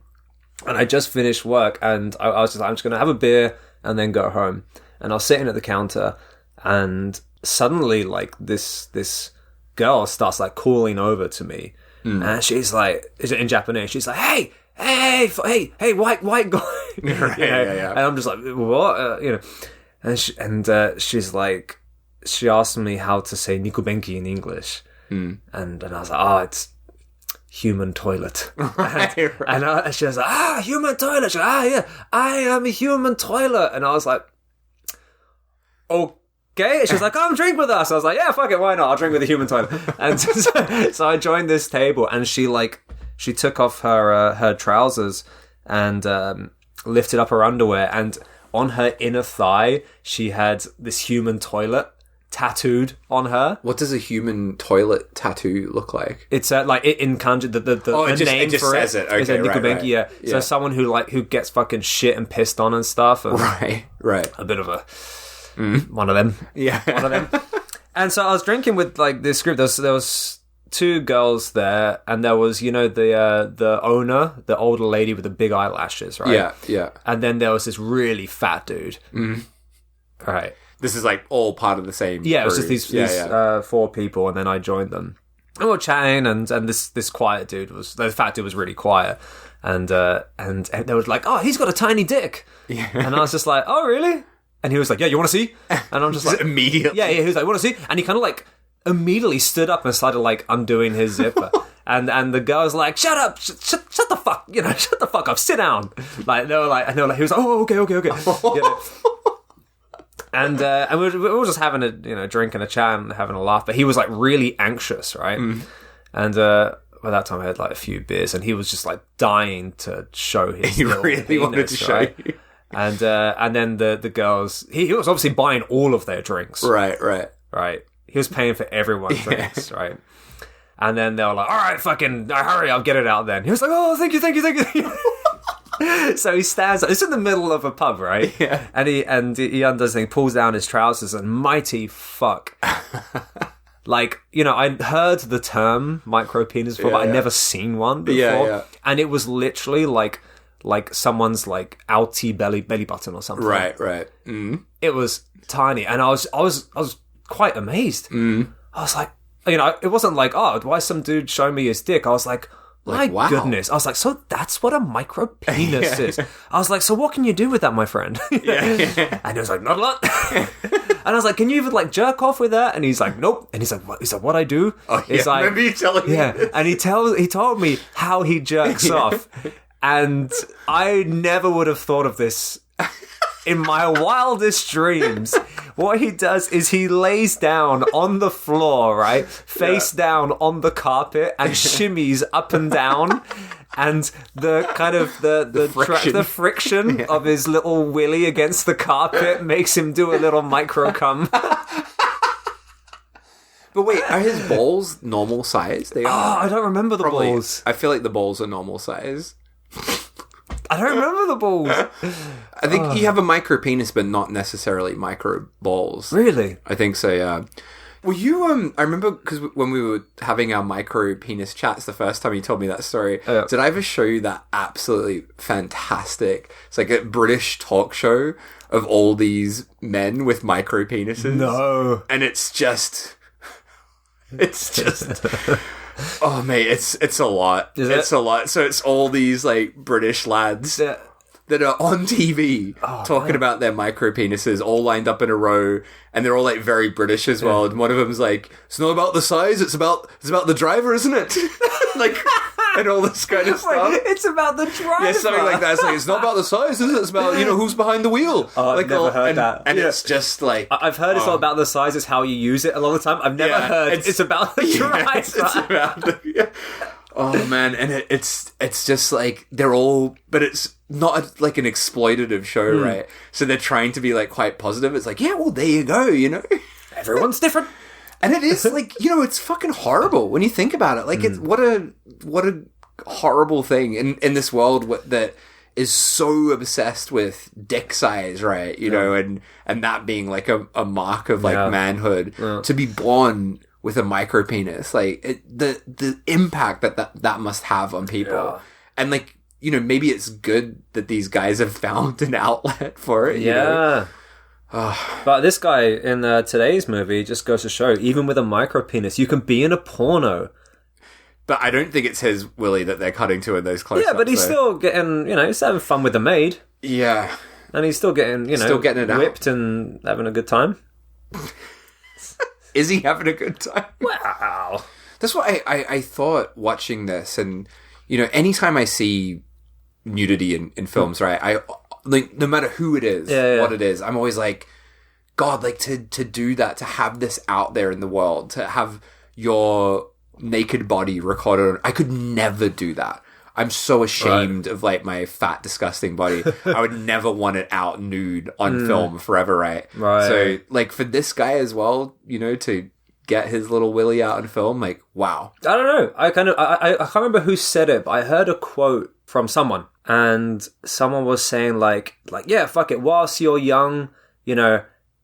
And I just finished work. And I was just like, I'm just going to have a beer and then go home. And I was sitting at the counter. And suddenly, like, this girl starts, like, calling over to me. And she's like, in Japanese, she's like, hey, white guy. Yeah. And I'm just like, what? And she's like, she asked me how to say nikubenki in English. And I was like, it's human toilet. Right. And she was like, human toilet. She was like, yeah, I am a human toilet. And I was like, okay. She was like, come drink with us. I was like, yeah, fuck it, why not? I'll drink with the human toilet. And so I joined this table, and she took off her trousers and lifted up her underwear, and on her inner thigh she had this human toilet tattooed on her. What does a human toilet tattoo look like? It's like in kanji, the name just for says it. Okay, is a nikubenki, right. yeah. So someone who gets fucking shit and pissed on and stuff. And right. A bit of a one of them. Yeah. One of them. And so I was drinking with, like, this group. There was two girls there, and there was, the owner, the older lady with the big eyelashes, right? Yeah. And then there was this really fat dude. Right. This is, like, all part of the same Yeah, crew. it was just these 4 people, and then I joined them. And we were chatting, and this quiet dude the fat dude was really quiet. And they were like, he's got a tiny dick. Yeah. And I was just like, oh, really? And he was like, yeah, you want to see? And I'm just like... immediately? Yeah, he was like, want to see? And he kind of, like, immediately stood up and started, like, undoing his zipper. and the girl was like, shut up! Shut the fuck... shut the fuck up! Sit down! Like, they were like... he was like, oh, okay. And we were just having a, drink and a chat and having a laugh. But he was, like, really anxious, right? And by that time I had, like, a few beers, and he was just, like, dying to show his He little really penis, wanted to show right? you. And then the girls... He was obviously buying all of their drinks. Right. He was paying for everyone's drinks, right? And then they were like, all right, fucking hurry, I'll get it out then. He was like, oh, thank you. So he stands... It's in the middle of a pub, right? Yeah. And he undoes things, pulls down his trousers, and mighty fuck... Like, I'd heard the term micro penis before, but I'd never seen one before. Yeah. And it was literally like someone's, like, outie belly button or something. Right. It was tiny, and I was quite amazed. I was like, it wasn't like, why is some dude showing me his dick? I was like, my wow. goodness. I was like, so that's what a micro penis is. I was like, so what can you do with that, my friend? Yeah. And he was like, not a lot. And I was like, can you even, like, jerk off with that? And he's like, nope. And he's like, what? He's like, what I do? Oh, yeah. He's like, remember you telling me? Yeah. And he told me how he jerks off. And I never would have thought of this in my wildest dreams. What he does is he lays down on the floor, right? Face down on the carpet and shimmies up and down. And the kind of the friction of his little willy against the carpet makes him do a little micro cum. But wait, are his balls normal size? They are. I don't remember the balls. I feel like the balls are normal size. I don't remember the balls. I think you have a micro penis, but not necessarily micro balls. Really? I think so, yeah. Were you, I remember, because when we were having our micro penis chats the first time you told me that story, did I ever show you that absolutely fantastic, it's like a British talk show of all these men with micro penises? No. And it's just... It's just... Oh, mate, it's a lot. It's a lot. So it's all these, like, British lads that are on TV talking about their micro penises all lined up in a row, and they're all, like, very British as well. And one of them's like, it's not about the size, it's about the driver, isn't it? Like... And all this kind of stuff. It's about the driver. Yeah, something like that. It's like, it's not about the size, is it? It's about, who's behind the wheel. Oh, I've like, never heard that. And it's just like... I've heard it's not about the size, it's how you use it a lot of the time. I've never heard it's about the driver. It's about Oh, man. And it's just like, they're all... But it's not like an exploitative show, right? So they're trying to be like quite positive. It's like, yeah, well, there you go, Everyone's different. And it is like, it's fucking horrible when you think about it. Like, it's what a horrible thing in this world that is so obsessed with dick size, right? And that being like a mark of like manhood. To be born with a micro penis, like the impact that must have on people, and like maybe it's good that these guys have found an outlet for it. But this guy in today's movie just goes to show, even with a micro penis, you can be in a porno. But I don't think it's his willy that they're cutting to in those close-ups. Yeah, but he's still getting, he's having fun with the maid. Yeah. And he's still getting, still getting it whipped out. And having a good time. Is he having a good time? Wow. That's what I thought watching this. And, anytime I see nudity in films, right, I... Like, no matter who it is, what it is, I'm always like, God, like, to do that, to have this out there in the world, to have your naked body recorded, I could never do that. I'm so ashamed of, like, my fat, disgusting body. I would never want it out nude on film forever, right? Right. So, like, for this guy as well, to get his little willy out on film, like, wow. I don't know. I can't remember who said it, but I heard a quote from someone. And someone was saying like, yeah, fuck it. Whilst you're young,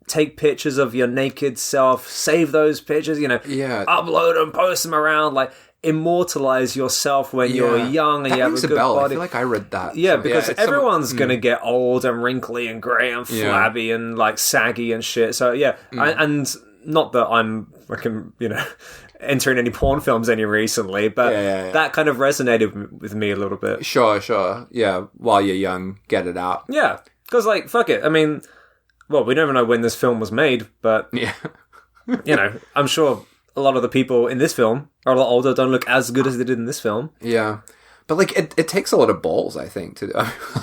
take pictures of your naked self, save those pictures, upload them, post them around, like immortalize yourself when you're young and you have a good body. I feel like I read that. Yeah, because everyone's going to get old and wrinkly and grey and flabby and like saggy and shit. So and not that I'm fucking, entering any porn films any recently, but that kind of resonated with me a little bit. Sure. Yeah, while you're young, get it out. Yeah, because like, fuck it. I mean, well, we never know when this film was made, but, I'm sure a lot of the people in this film are a lot older, don't look as good as they did in this film. Yeah. But, like, it takes a lot of balls, I think, to...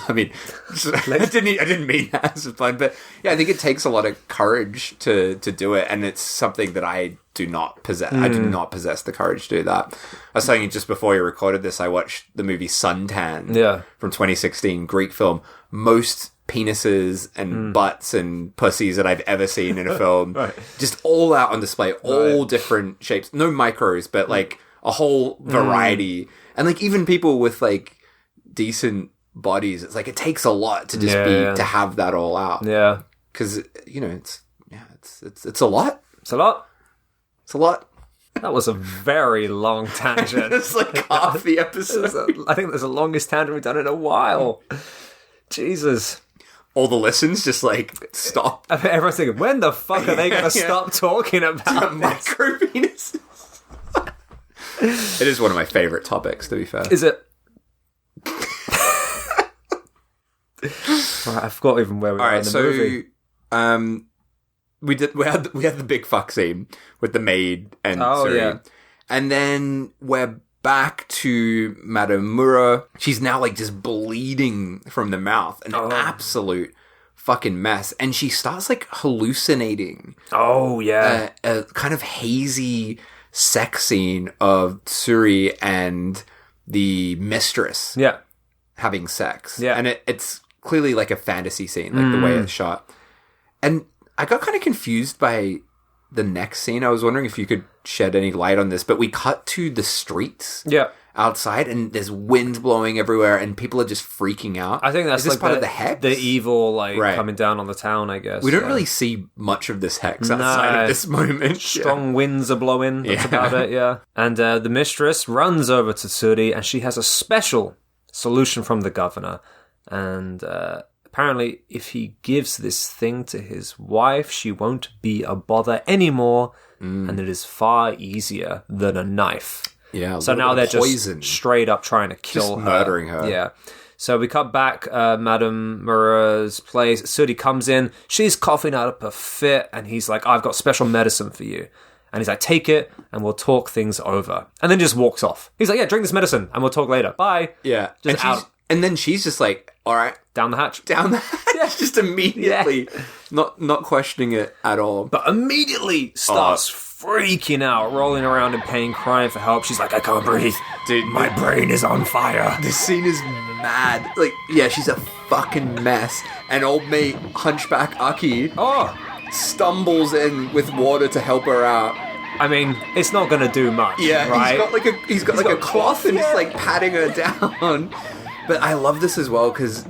I mean, I didn't mean that as a pun, but, yeah, I think it takes a lot of courage to do it, and it's something that I do not possess. I do not possess the courage to do that. I was telling you just before you recorded this, I watched the movie Suntan from 2016, Greek film. Most penises and butts and pussies that I've ever seen in a film. Just all out on display, all different shapes. No micros, but, like, a whole variety... And, like, even people with, like, decent bodies, it's like, it takes a lot to just to have that all out. Yeah. Because, it's a lot. It's a lot. It's a lot. That was a very long tangent. It's like half the episode. I think that's the longest tangent we've done in a while. Jesus. All the listens just, like, stop. I mean, everyone's thinking, when the fuck are they going to stop talking about micro penises? It is one of my favourite topics, to be fair. Is it? Right, I forgot even where we were in the movie. We had the big fuck scene with the maid and Suri. And then we're back to Madame Mura. She's now like just bleeding from the mouth, an absolute fucking mess. And she starts like hallucinating. Oh yeah, a kind of hazy sex scene of Suri and the mistress having sex. Yeah. And it's clearly like a fantasy scene, like the way it's shot. And I got kind of confused by the next scene. I was wondering if you could shed any light on this, but we cut to the streets outside and there's wind blowing everywhere and people are just freaking out. I think that's Is this like part of the hex? The evil coming down on the town, I guess. We don't really see much of this hex outside of this moment. Strong winds are blowing. That's about it, yeah. And the mistress runs over to Suri and she has a special solution from the governor. And Apparently, if he gives this thing to his wife, she won't be a bother anymore, and it is far easier than a knife. Yeah. So now they're just straight up trying to kill her. Murdering her. Yeah. So we cut back, Madame Mura's place. Suri comes in. She's coughing out a fit, and he's like, I've got special medicine for you. And he's like, take it, and we'll talk things over. And then just walks off. He's like, yeah, drink this medicine, and we'll talk later. Bye. Yeah. Just out. And then she's just like, all right. Down the hatch. Just immediately. Yeah. Not questioning it at all. But immediately starts freaking out, rolling around in pain, crying for help. She's like, I can't breathe. Dude, my brain is on fire. This scene is mad. Like, yeah, she's a fucking mess. And old mate, hunchback Aki, stumbles in with water to help her out. I mean, it's not going to do much, yeah, right? He's got a cloth and just, like, patting her down. But I love this as well, because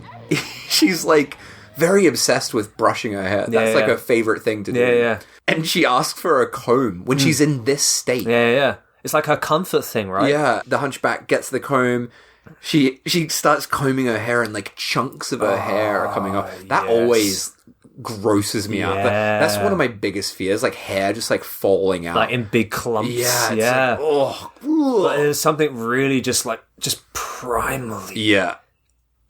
she's, like, very obsessed with brushing her hair. That's, like, her favorite thing to do. Yeah. And she asks for a comb when she's in this state. Yeah. It's like her comfort thing, right? Yeah. The hunchback gets the comb. She starts combing her hair and, like, chunks of her hair are coming off. That always grosses me out. That's one of my biggest fears, like hair just, like, falling out. Like in big clumps. Yeah. Yeah. Like, but there's something really just primally. Yeah.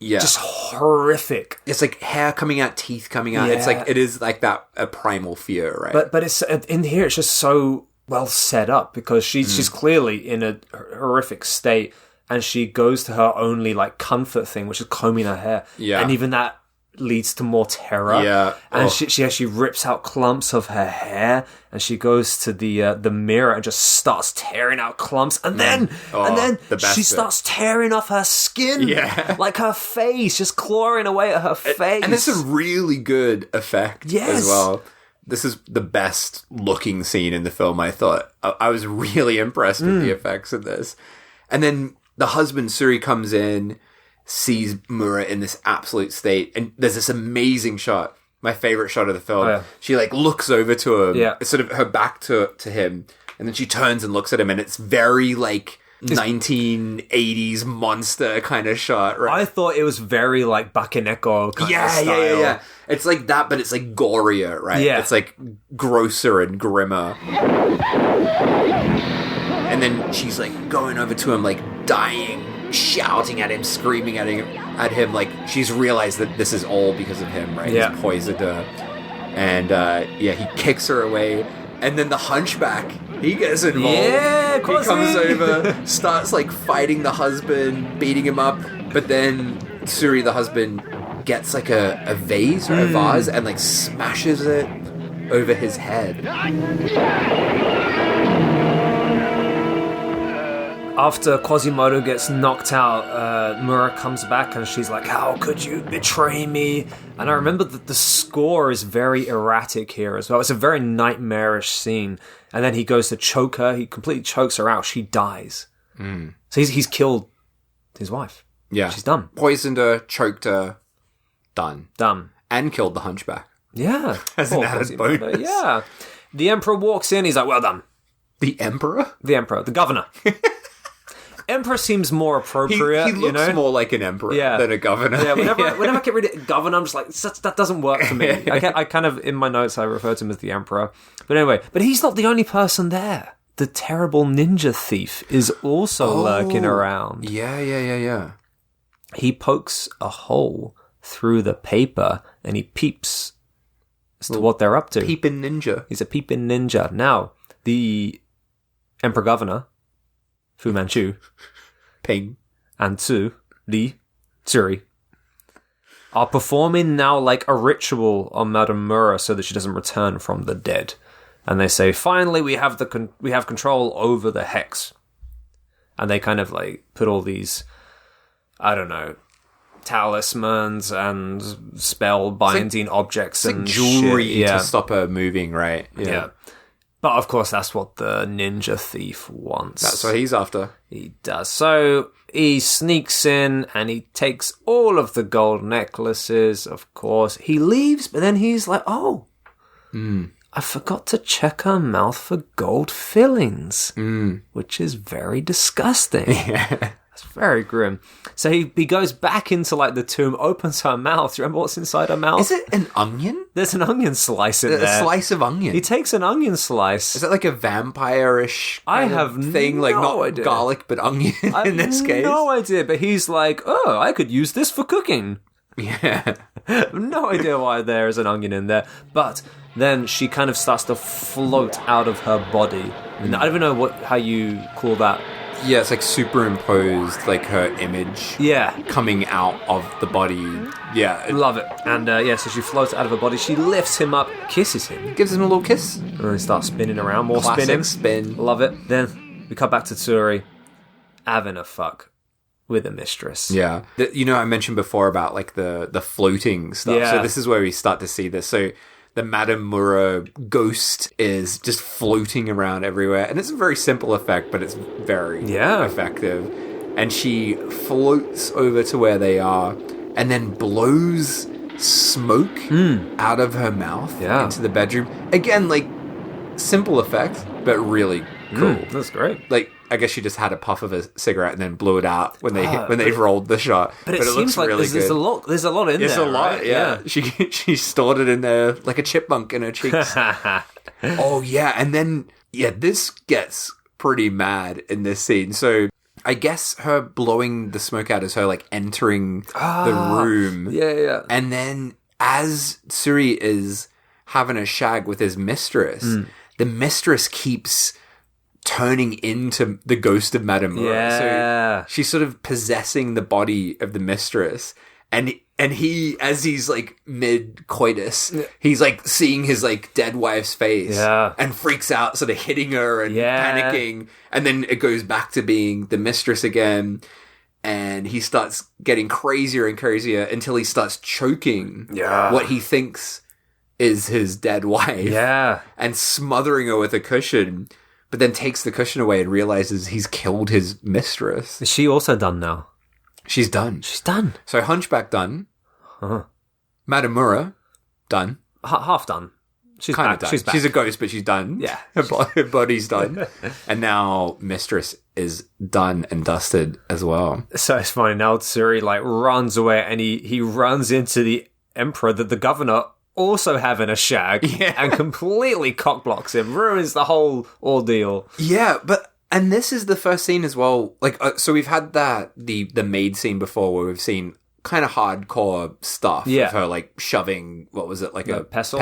Just horrific. It's like hair coming out, teeth coming out. It's like, it is like that, a primal fear, right? But it's in here, it's just so well set up because she's clearly in a horrific state and she goes to her only like comfort thing, which is combing her hair. Yeah. And even that leads to more terror. Yeah. And she actually rips out clumps of her hair and she goes to the mirror and just starts tearing out clumps and then she starts tearing off her skin. Yeah. Like her face, just clawing away at her face. And it's a really good effect as well. This is the best looking scene in the film, I thought. I was really impressed with the effects of this. And then the husband, Suri, comes in, sees Mura in this absolute state, and there's this amazing shot, my favorite shot of the film. She like looks over to him, it's sort of her back to him, and then she turns and looks at him, and it's very like 1980s monster kind of shot, right? I thought it was very like Bakeneko kind of style. Yeah. It's like that, but it's like gorier, right? Yeah. It's like grosser and grimmer. And then she's like going over to him, like dying, shouting at him, screaming at him, like she's realized that this is all because of him, right? He's poisoned her. And he kicks her away. And then the hunchback, he gets involved. Yeah, he comes over, starts like fighting the husband, beating him up. But then Suri, the husband, gets like a vase or a vase and like smashes it over his head. After Quasimodo gets knocked out, Mura comes back and she's like, how could you betray me? And I remember that the score is very erratic here as well. It's a very nightmarish scene. And then he goes to choke her. He completely chokes her out. She dies. So he's killed his wife. Yeah. She's done. Poisoned her, choked her, done. And killed the hunchback. Yeah. As an added bonus. Yeah. The emperor walks in. He's like, well done. The emperor? The emperor. The governor. Emperor seems more appropriate. He looks more like an emperor than a governor. Yeah, whenever I get rid of governor, I'm just like, that doesn't work for me. I kind of, in my notes, I refer to him as the emperor. But anyway, he's not the only person there. The terrible ninja thief is also lurking around. Yeah. He pokes a hole through the paper and he peeps as to what they're up to. Peeping ninja. He's a peeping ninja. Now, the emperor governor, Fu Manchu, Ping, and Li Tsuri are performing now like a ritual on Madame Mura so that she doesn't return from the dead. And they say, finally, we have control over the hex. And they kind of like put all these, I don't know, talismans and spell binding objects and jewelry to stop her moving, right? Yeah. But of course, that's what the ninja thief wants. That's what he's after. He does. So he sneaks in and he takes all of the gold necklaces, of course. He leaves, but then he's like, I forgot to check her mouth for gold fillings, which is very disgusting. That's very grim. So he goes back into like the tomb, opens her mouth. Do you remember what's inside her mouth? Is it an onion? There's an onion slice in there. A slice of onion. He takes an onion slice. Is that like a vampire-ish thing? Like not idea. Garlic, but onion in this case? No idea, but he's like, oh, I could use this for cooking. Yeah. No idea why there is an onion in there. But then she kind of starts to float out of her body. And I don't even know how you call that. Yeah, it's like superimposed, like her image. Yeah. Coming out of the body. Yeah. Love it. And so she floats out of her body. She lifts him up, kisses him. Gives him a little kiss. And then starts spinning around. More Classic spinning. spin. Love it. Then we cut back to Tsuri having a fuck with a mistress. Yeah. I mentioned before about like the floating stuff. Yeah. So this is where we start to see this. So the Madame Mura ghost is just floating around everywhere. And it's a very simple effect, but it's very effective. And she floats over to where they are and then blows smoke out of her mouth into the bedroom. Again, like, simple effect, but really cool. That's great. Like, I guess she just had a puff of a cigarette and then blew it out when they rolled the shot. But it seems like really there's a lot in there. There's a lot, right? yeah. She stored it in there like a chipmunk in her cheeks. Oh, yeah. And then, this gets pretty mad in this scene. So I guess her blowing the smoke out is her like entering the room. Yeah. And then as Tsuri is having a shag with his mistress, the mistress keeps turning into the ghost of Madame Mura. Yeah. So she's sort of possessing the body of the mistress. And he, as he's like mid-coitus, he's like seeing his like dead wife's face and freaks out, sort of hitting her and panicking. And then it goes back to being the mistress again. And he starts getting crazier and crazier until he starts choking what he thinks is his dead wife. Yeah. And smothering her with a cushion. But then takes the cushion away and realizes he's killed his mistress. Is she also done now? She's done. She's done. So Hunchback done. Madame Mura done. Half done. She's kind back. of done. She's back. She's a ghost, but she's done. Yeah. Her body's done. And now Mistress is done and dusted as well. So it's funny. Now Tsuri like runs away and he runs into the Emperor, the governor, also having a shag and completely cockblocks him, ruins the whole ordeal. Yeah, and this is the first scene as well. Like, so we've had the maid scene before where we've seen kind of hardcore stuff of her like shoving, what was it, like a pestle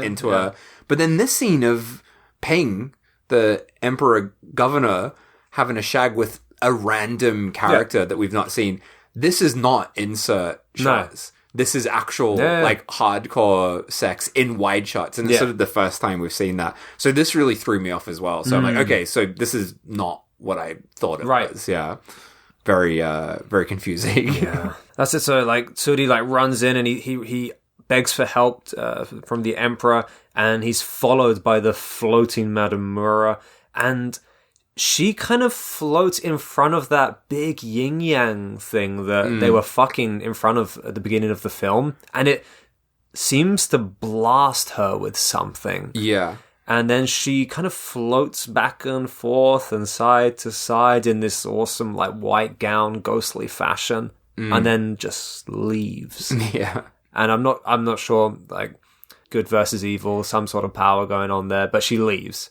into her. But then this scene of Peng, the Emperor Governor, having a shag with a random character that we've not seen. This is not insert shots. No. This is actual, like, hardcore sex in wide shots. And it's sort of the first time we've seen that. So this really threw me off as well. So I'm like, okay, so this is not what I thought it was. Yeah. Very, very confusing. Yeah. That's it. So, like, Tsuri, like, runs in and he begs for help from the Emperor. And he's followed by the floating Madame Mura. And she kind of floats in front of that big yin-yang thing that they were fucking in front of at the beginning of the film. And it seems to blast her with something. Yeah. And then she kind of floats back and forth and side to side in this awesome, like, white gown, ghostly fashion. And then just leaves. Yeah. And I'm not sure, like, good versus evil, some sort of power going on there, but she leaves.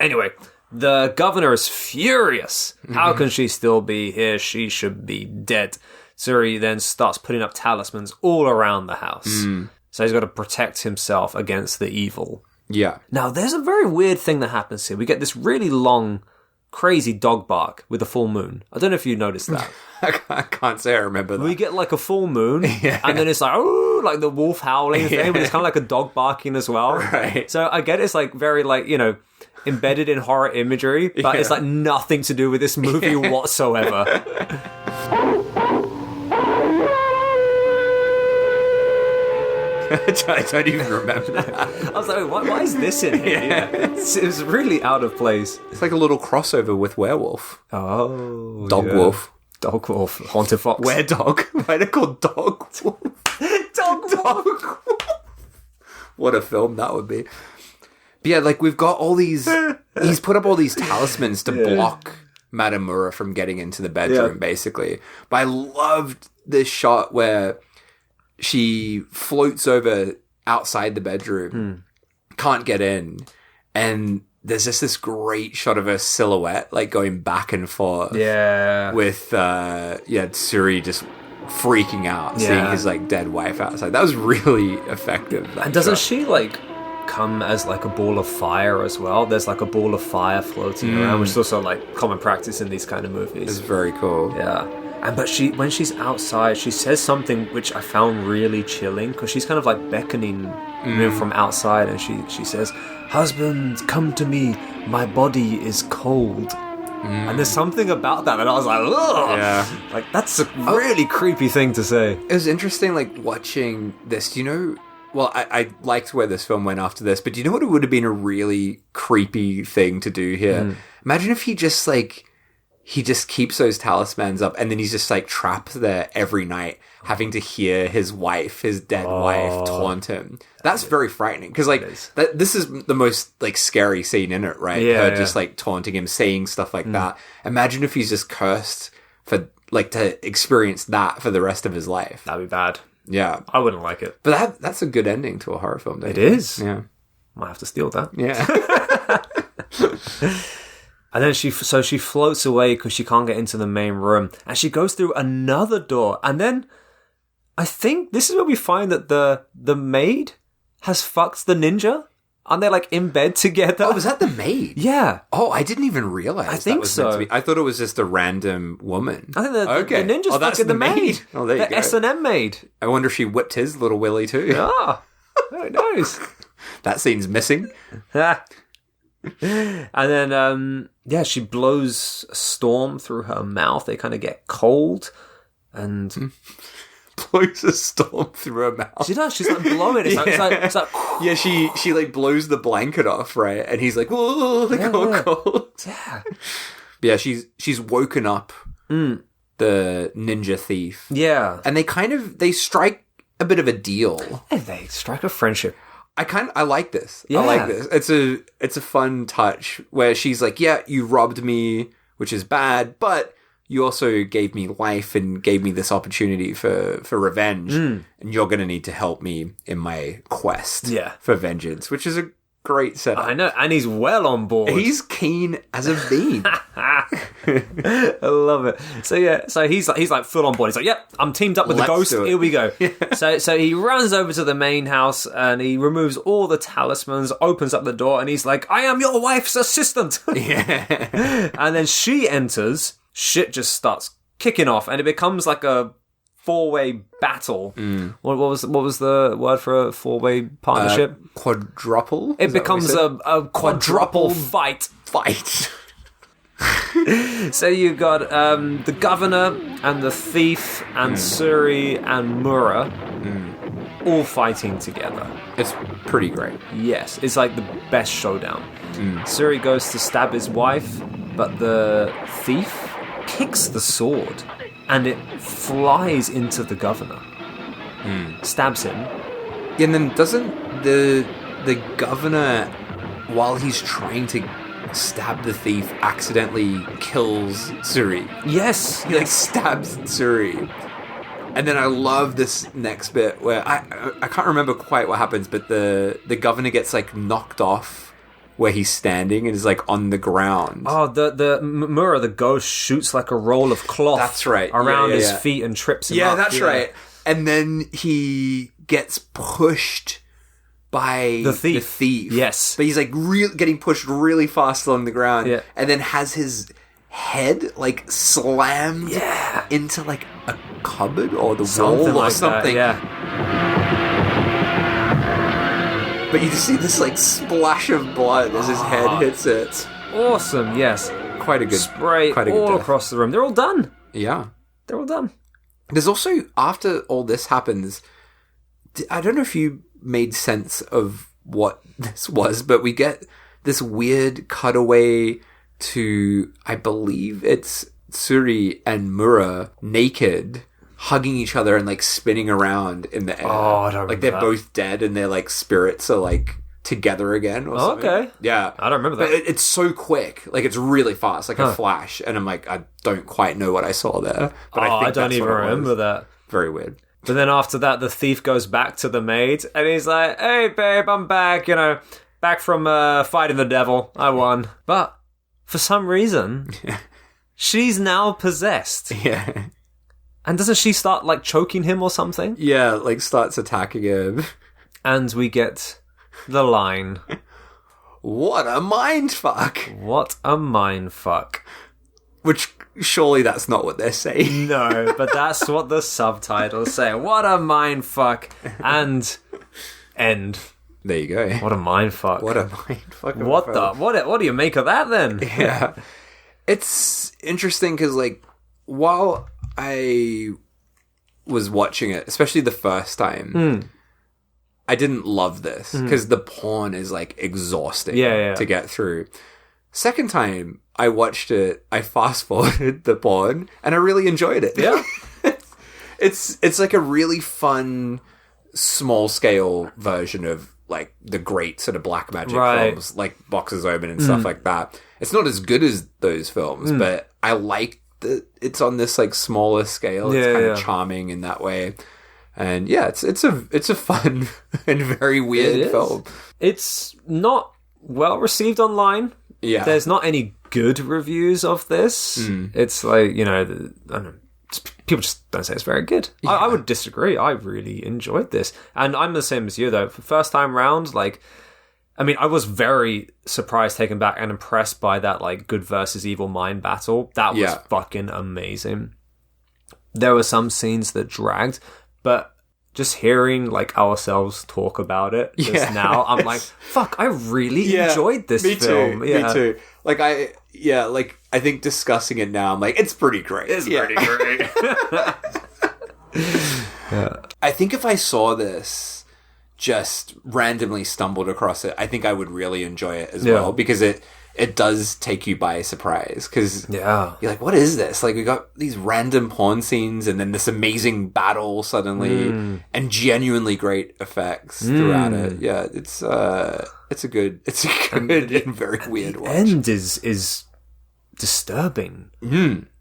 Anyway, the governor is furious. How can she still be here? She should be dead. Tsuri then starts putting up talismans all around the house. So he's got to protect himself against the evil. Yeah. Now, there's a very weird thing that happens here. We get this really long, crazy dog bark with a full moon. I don't know if you noticed that. I can't say I remember that. We get like a full moon, and then it's like, oh, like the wolf howling thing, but it's kind of like a dog barking as well. Right. So I get it's like very like, you know, embedded in horror imagery, but it's like nothing to do with this movie whatsoever. I don't even remember that. I was like, why is this in here? It was really out of place. It's like a little crossover with werewolf. Oh. Dog wolf. Dog wolf. Haunted fox. Were-dog. Why are they called dog wolf? Dog wolf. What a film that would be. But yeah, like we've got all these... He's put up all these talismans to block Madame Mura from getting into the bedroom, basically. But I loved this shot where she floats over outside the bedroom, can't get in, and there's just this great shot of her silhouette, like going back and forth. Yeah. With, Suri just freaking out, seeing his, like, dead wife outside. That was really effective. And doesn't she, like, come as, like, a ball of fire as well? There's, like, a ball of fire floating around, which is also, like, common practice in these kind of movies. It's very cool. Yeah. But when she's outside, she says something which I found really chilling, because she's kind of, like, beckoning from outside, and she says, "Husband, come to me. My body is cold." And there's something about that I was like, ugh! Yeah. Like, that's a really creepy thing to say. It was interesting, like, watching this. Do you know... Well, I liked where this film went after this, but do you know what it would have been a really creepy thing to do here? Imagine if he just, like... He just keeps those talismans up, and then he's just, like, trapped there every night, having to hear his wife, his dead wife, taunt him. That's very frightening, because, like, this is the most, like, scary scene in it, right? Yeah, Her just, like, taunting him, saying stuff like that. Imagine if he's just cursed for, like, to experience that for the rest of his life. That'd be bad. Yeah. I wouldn't like it. But that's a good ending to a horror film, don't It you think? is. Yeah. Might have to steal that. Yeah. And then she floats away because she can't get into the main room, and she goes through another door. And then I think this is where we find that the maid has fucked the ninja. Aren't they, like, in bed together? Oh, was that the maid? Yeah. Oh, I didn't even realize. I think that was meant so. to be. I thought it was just a random woman. I think the ninja's that's fucking the maid. Oh, there you the go. S&M maid. I wonder if she whipped his little willy too. Ah, who knows? That scene's missing. And then, she blows a storm through her mouth. They kind of get cold, and Blows a storm through her mouth. she does. She's like blowing it. It's like Yeah, she like blows the blanket off, right? And he's like, "Whoa, they got cold." Yeah. Yeah, she's woken up the ninja thief. Yeah. And they strike a bit of a deal. And they strike a friendship. I like this. Yeah. I like this. It's a fun touch where she's like, "Yeah, you robbed me, which is bad, but you also gave me life and gave me this opportunity for revenge, and you're going to need to help me in my quest for vengeance," which is a great setup. I know, and he's well on board. He's keen as a bean. I love it. So he's like full on board. He's like, "Yep, I'm teamed up with the ghost. Here we go." So he runs over to the main house and he removes all the talismans, opens up the door, and he's like, "I am your wife's assistant." Yeah. And then she enters. Shit just starts kicking off, and it becomes like a four-way battle. What was the word for a four-way partnership? Quadruple? It becomes a quadruple fight. So you got the governor and the thief and Suri and Mura all fighting together. It's pretty great. Yes, it's like the best showdown. Suri goes to stab his wife, but the thief kicks the sword and it flies into the governor. Stabs him. Yeah, and then doesn't the governor, while he's trying to stab the thief, accidentally kills Suri? Yes. He like stabs Suri. And then I love this next bit where I can't remember quite what happens, but the governor gets like knocked off where he's standing and is like on the ground. Oh, the Mura, the ghost, shoots like a roll of cloth. That's right. Around his feet and trips him up. Yeah, that's right. And then he gets pushed by the thief. Yes. But he's like getting pushed really fast along the ground. Yeah. And then has his head like slammed into like a cupboard or the wall or something. But you just see this like splash of blood as his head hits it. Awesome, yes. Quite a good spray all across the room. They're all done. Yeah. They're all done. There's also, after all this happens, I don't know if you made sense of what this was, but we get this weird cutaway to, I believe it's Suri and Mura naked, hugging each other and like spinning around in the air. Oh, I don't like they're both dead and their like spirits are like together again or something. Okay. Yeah. I don't remember that. But it's so quick. Like, it's really fast, like a flash. And I'm like, I don't quite know what I saw there. But I think don't that's even what it remember was. that. Very weird. But then after that, the thief goes back to the maid, and he's like, hey, babe, I'm back, back from fighting the devil. I won. But for some reason, she's now possessed. Yeah. And doesn't she start, like, choking him or something? Yeah, like, starts attacking him. And we get the line. What a mindfuck! What a mindfuck. Which, surely that's not what they're saying. No, but that's what the subtitles say. What a mindfuck. And end. There you go. What a mindfuck. What a mindfuck. What do you make of that then? Yeah. It's interesting because, like, while I was watching it, especially the first time, I didn't love this because the porn is, like, exhausting to get through. Second time I watched it, I fast-forwarded the porn, and I really enjoyed it. Yeah. It's like a really fun, small-scale version of, like, the great sort of black magic films, like Boxes Open and stuff like that. It's not as good as those films, but I like that it's on this, like, smaller scale. It's kind of charming in that way. And yeah, it's a fun and very weird film. It's not well received online. Yeah. There's not any good reviews of this. It's like, I don't know, people just don't say it's very good. Yeah. I would disagree. I really enjoyed this. And I'm the same as you, though. For first time round, like, I mean, I was very surprised, taken back, and impressed by that, like, good versus evil mind battle. That was fucking amazing. There were some scenes that dragged, but just hearing, like, ourselves talk about it just now, I'm like, fuck, I really enjoyed this film. Me too. Like, I think discussing it now, I'm like, it's pretty great. It's pretty great. I think if I saw this, just randomly stumbled across it, I think I would really enjoy it as well, because it does take you by surprise, because you're like, what is this? Like, we got these random porn scenes and then this amazing battle suddenly and genuinely great effects throughout it. Yeah, it's a good and very weird watch. The end is disturbing.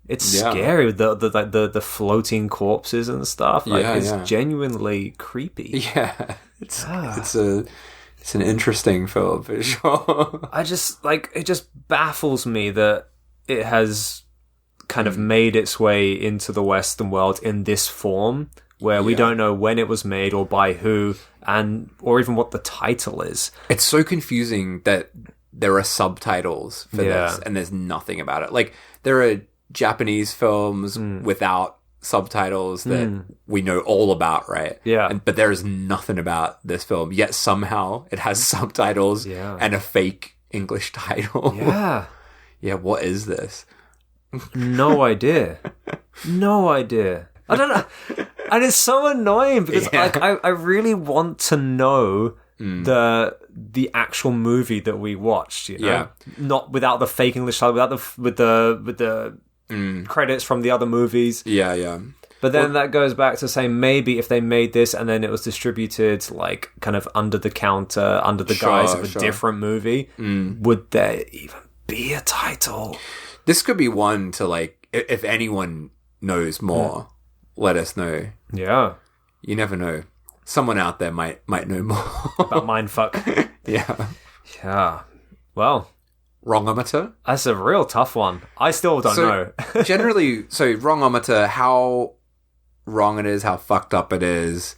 It's scary with the floating corpses and stuff. Like, it's genuinely creepy. Yeah. It's an interesting film for sure. I just, like, it just baffles me that it has kind of made its way into the Western world in this form, where we don't know when it was made or by who, or even what the title is. It's so confusing that there are subtitles for this, and there's nothing about it. Like, there are Japanese films without subtitles that we know all about, right? Yeah. But there is nothing about this film, yet somehow it has subtitles and a fake English title. Yeah. Yeah, what is this? No idea. No idea. I don't know. And it's so annoying because like I really want to know the actual movie that we watched, you know? Yeah. Not without the fake English title, with the credits from the other movies. Yeah. But then that goes back to saying maybe if they made this and then it was distributed like kind of under the counter, under the guise of a different movie, would there even be a title? This could be one to, like, if anyone knows more, let us know. Yeah. You never know. Someone out there might know more. About mindfuck. Yeah. Yeah. Well, Wrongometer? that's a real tough one. I still don't know. Generally, wrongometer, how wrong it is, how fucked up it is.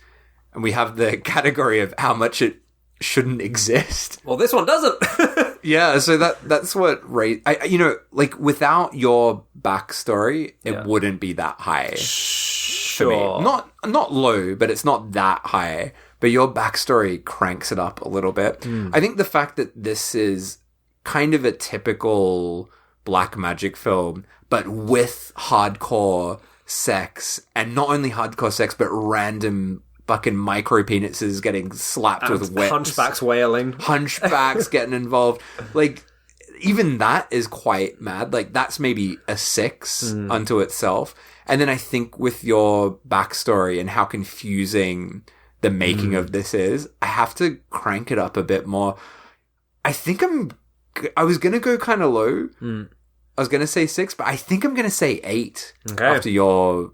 And we have the category of how much it shouldn't exist. Well, this one doesn't. Yeah, so that's what like, without your backstory, it wouldn't be that high. For me. Not low, but it's not that high. But your backstory cranks it up a little bit. I think the fact that this is kind of a typical black magic film, but with hardcore sex, and not only hardcore sex, but random fucking micro penises getting slapped with whips. Hunchbacks wailing. Hunchbacks getting involved. Like, even that is quite mad. Like, that's maybe a 6 unto itself. And then I think with your backstory and how confusing the making of this is, I have to crank it up a bit more. I think I was going to go kind of low. I was going to say 6, but I think I'm going to say 8 after your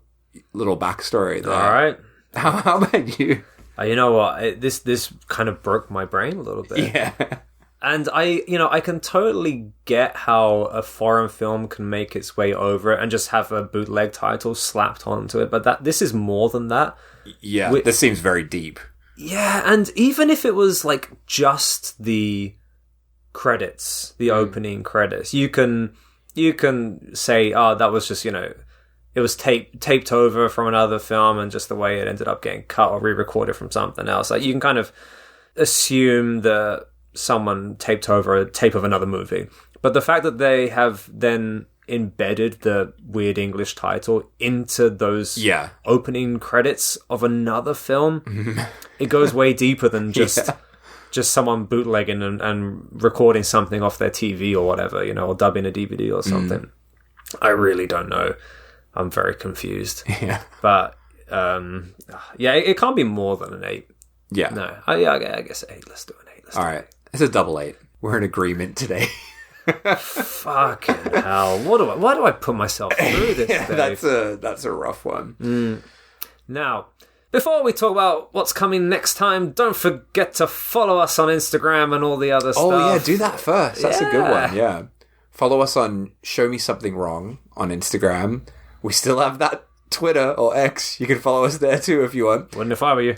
little backstory there. All right. How about you? You know what? This kind of broke my brain a little bit. Yeah. And I can totally get how a foreign film can make its way over it and just have a bootleg title slapped onto it. But this is more than that. Yeah, this seems very deep. Yeah, and even if it was like just the credits, the opening credits, you can say, oh, that was just, it was taped over from another film and just the way it ended up getting cut or re-recorded from something else. Like, you can kind of assume that someone taped over a tape of another movie. But the fact that they have then embedded the weird English title into those opening credits of another film, it goes way deeper than just someone bootlegging and recording something off their TV or whatever, or dubbing a DVD or something. I really don't know. I'm very confused. Yeah. But, it can't be more than an 8. Yeah. No. I guess 8. Let's do an 8. All right. It's a double 8. We're in agreement today. Fucking hell. Why do I put myself through this, Dave? That's a rough one. Now, before we talk about what's coming next time, don't forget to follow us on Instagram and all the other stuff. Oh, yeah, do that first. That's a good one, yeah. Follow us on Show Me Something Wrong on Instagram. We still have that Twitter or X. You can follow us there too if you want. Wouldn't if I were you.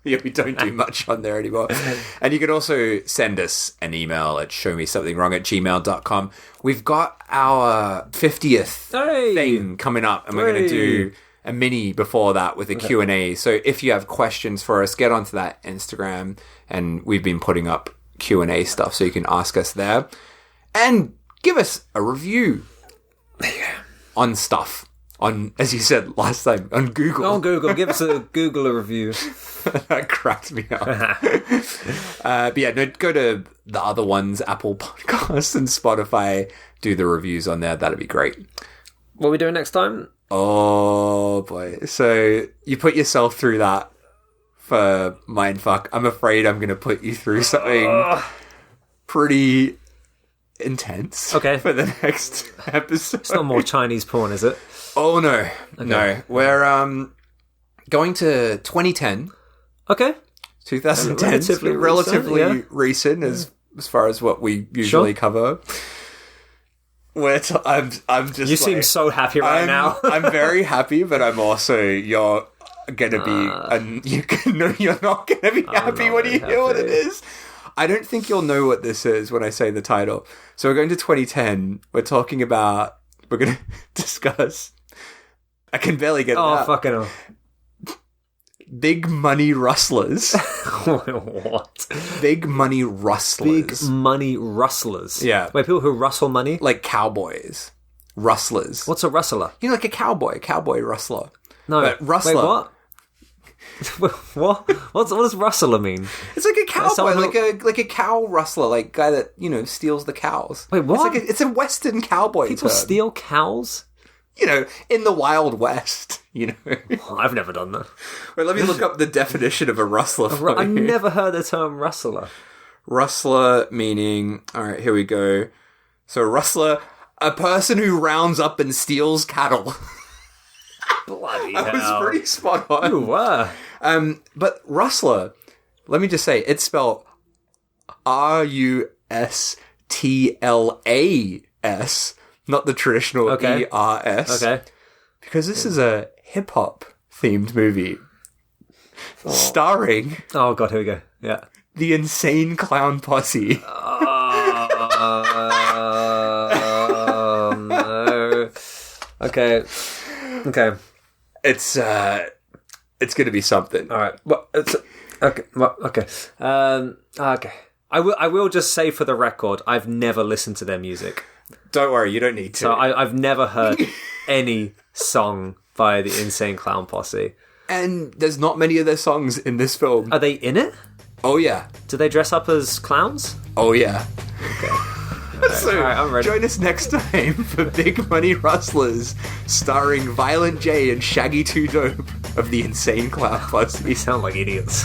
Yeah, we don't do much on there anymore. And you can also send us an email at showmesomethingwrong@gmail.com. We've got our 50th thing coming up, and we're going to do a mini before that with a Q&A. So if you have questions for us, get onto that Instagram, and we've been putting up Q&A stuff, so you can ask us there. And give us a review on stuff. On, as you said last time, on Google. On Google. Give us a Google review. That cracked me up. But yeah, no, go to the other ones, Apple Podcasts and Spotify. Do the reviews on there. That'd be great. What are we doing next time? Oh, boy. So you put yourself through that for Mindfuck. I'm afraid I'm going to put you through something pretty intense for the next episode. It's not more Chinese porn, is it? Oh, no. Okay. No. We're going to 2010. Okay. 2010. Relatively recent as far as what we usually cover. I'm just. You seem so happy now. I'm very happy, but I'm also. You're gonna be. You're not gonna be happy when you hear what it is. I don't think you'll know what this is when I say the title. So we're going to 2010. We're talking about. We're going to discuss. I can barely get it out. Oh, fucking hell. Big money rustlers. What? Big money rustlers. Big money rustlers. Yeah. Wait, people who rustle money? Like cowboys. Rustlers. What's a rustler? Like a cowboy rustler. No. But rustler. Wait, what? What does rustler mean? It's like a cowboy, like a cow rustler, like guy that, steals the cows. Wait, what? It's a Western cowboy People term. steal cows? In the Wild West, I've never done that. Wait, let me look up the definition of a rustler for I've you. never heard the term rustler. Rustler meaning... Alright, here we go. So, rustler, a person who rounds up and steals cattle. Bloody hell. I was pretty spot on. You were. But rustler, let me just say, it's spelled R-U-S-T-L-A-S, not the traditional E-R-S. Okay. Because this is a hip-hop themed movie. Starring... Oh, God, here we go. Yeah. The Insane Clown Posse. Oh, no. Okay. It's gonna be something. All right. Well, okay. Okay. I will just say for the record, I've never listened to their music. Don't worry, you don't need to. So I've never heard any song by the Insane Clown Posse. And there's not many of their songs in this film. Are they in it? Oh, yeah. Do they dress up as clowns? Oh, yeah. Okay. So, all right, I'm ready. Join us next time for Big Money Rustlers, starring Violent J and Shaggy 2 Dope. of the insane clown puzzle. We sound like idiots.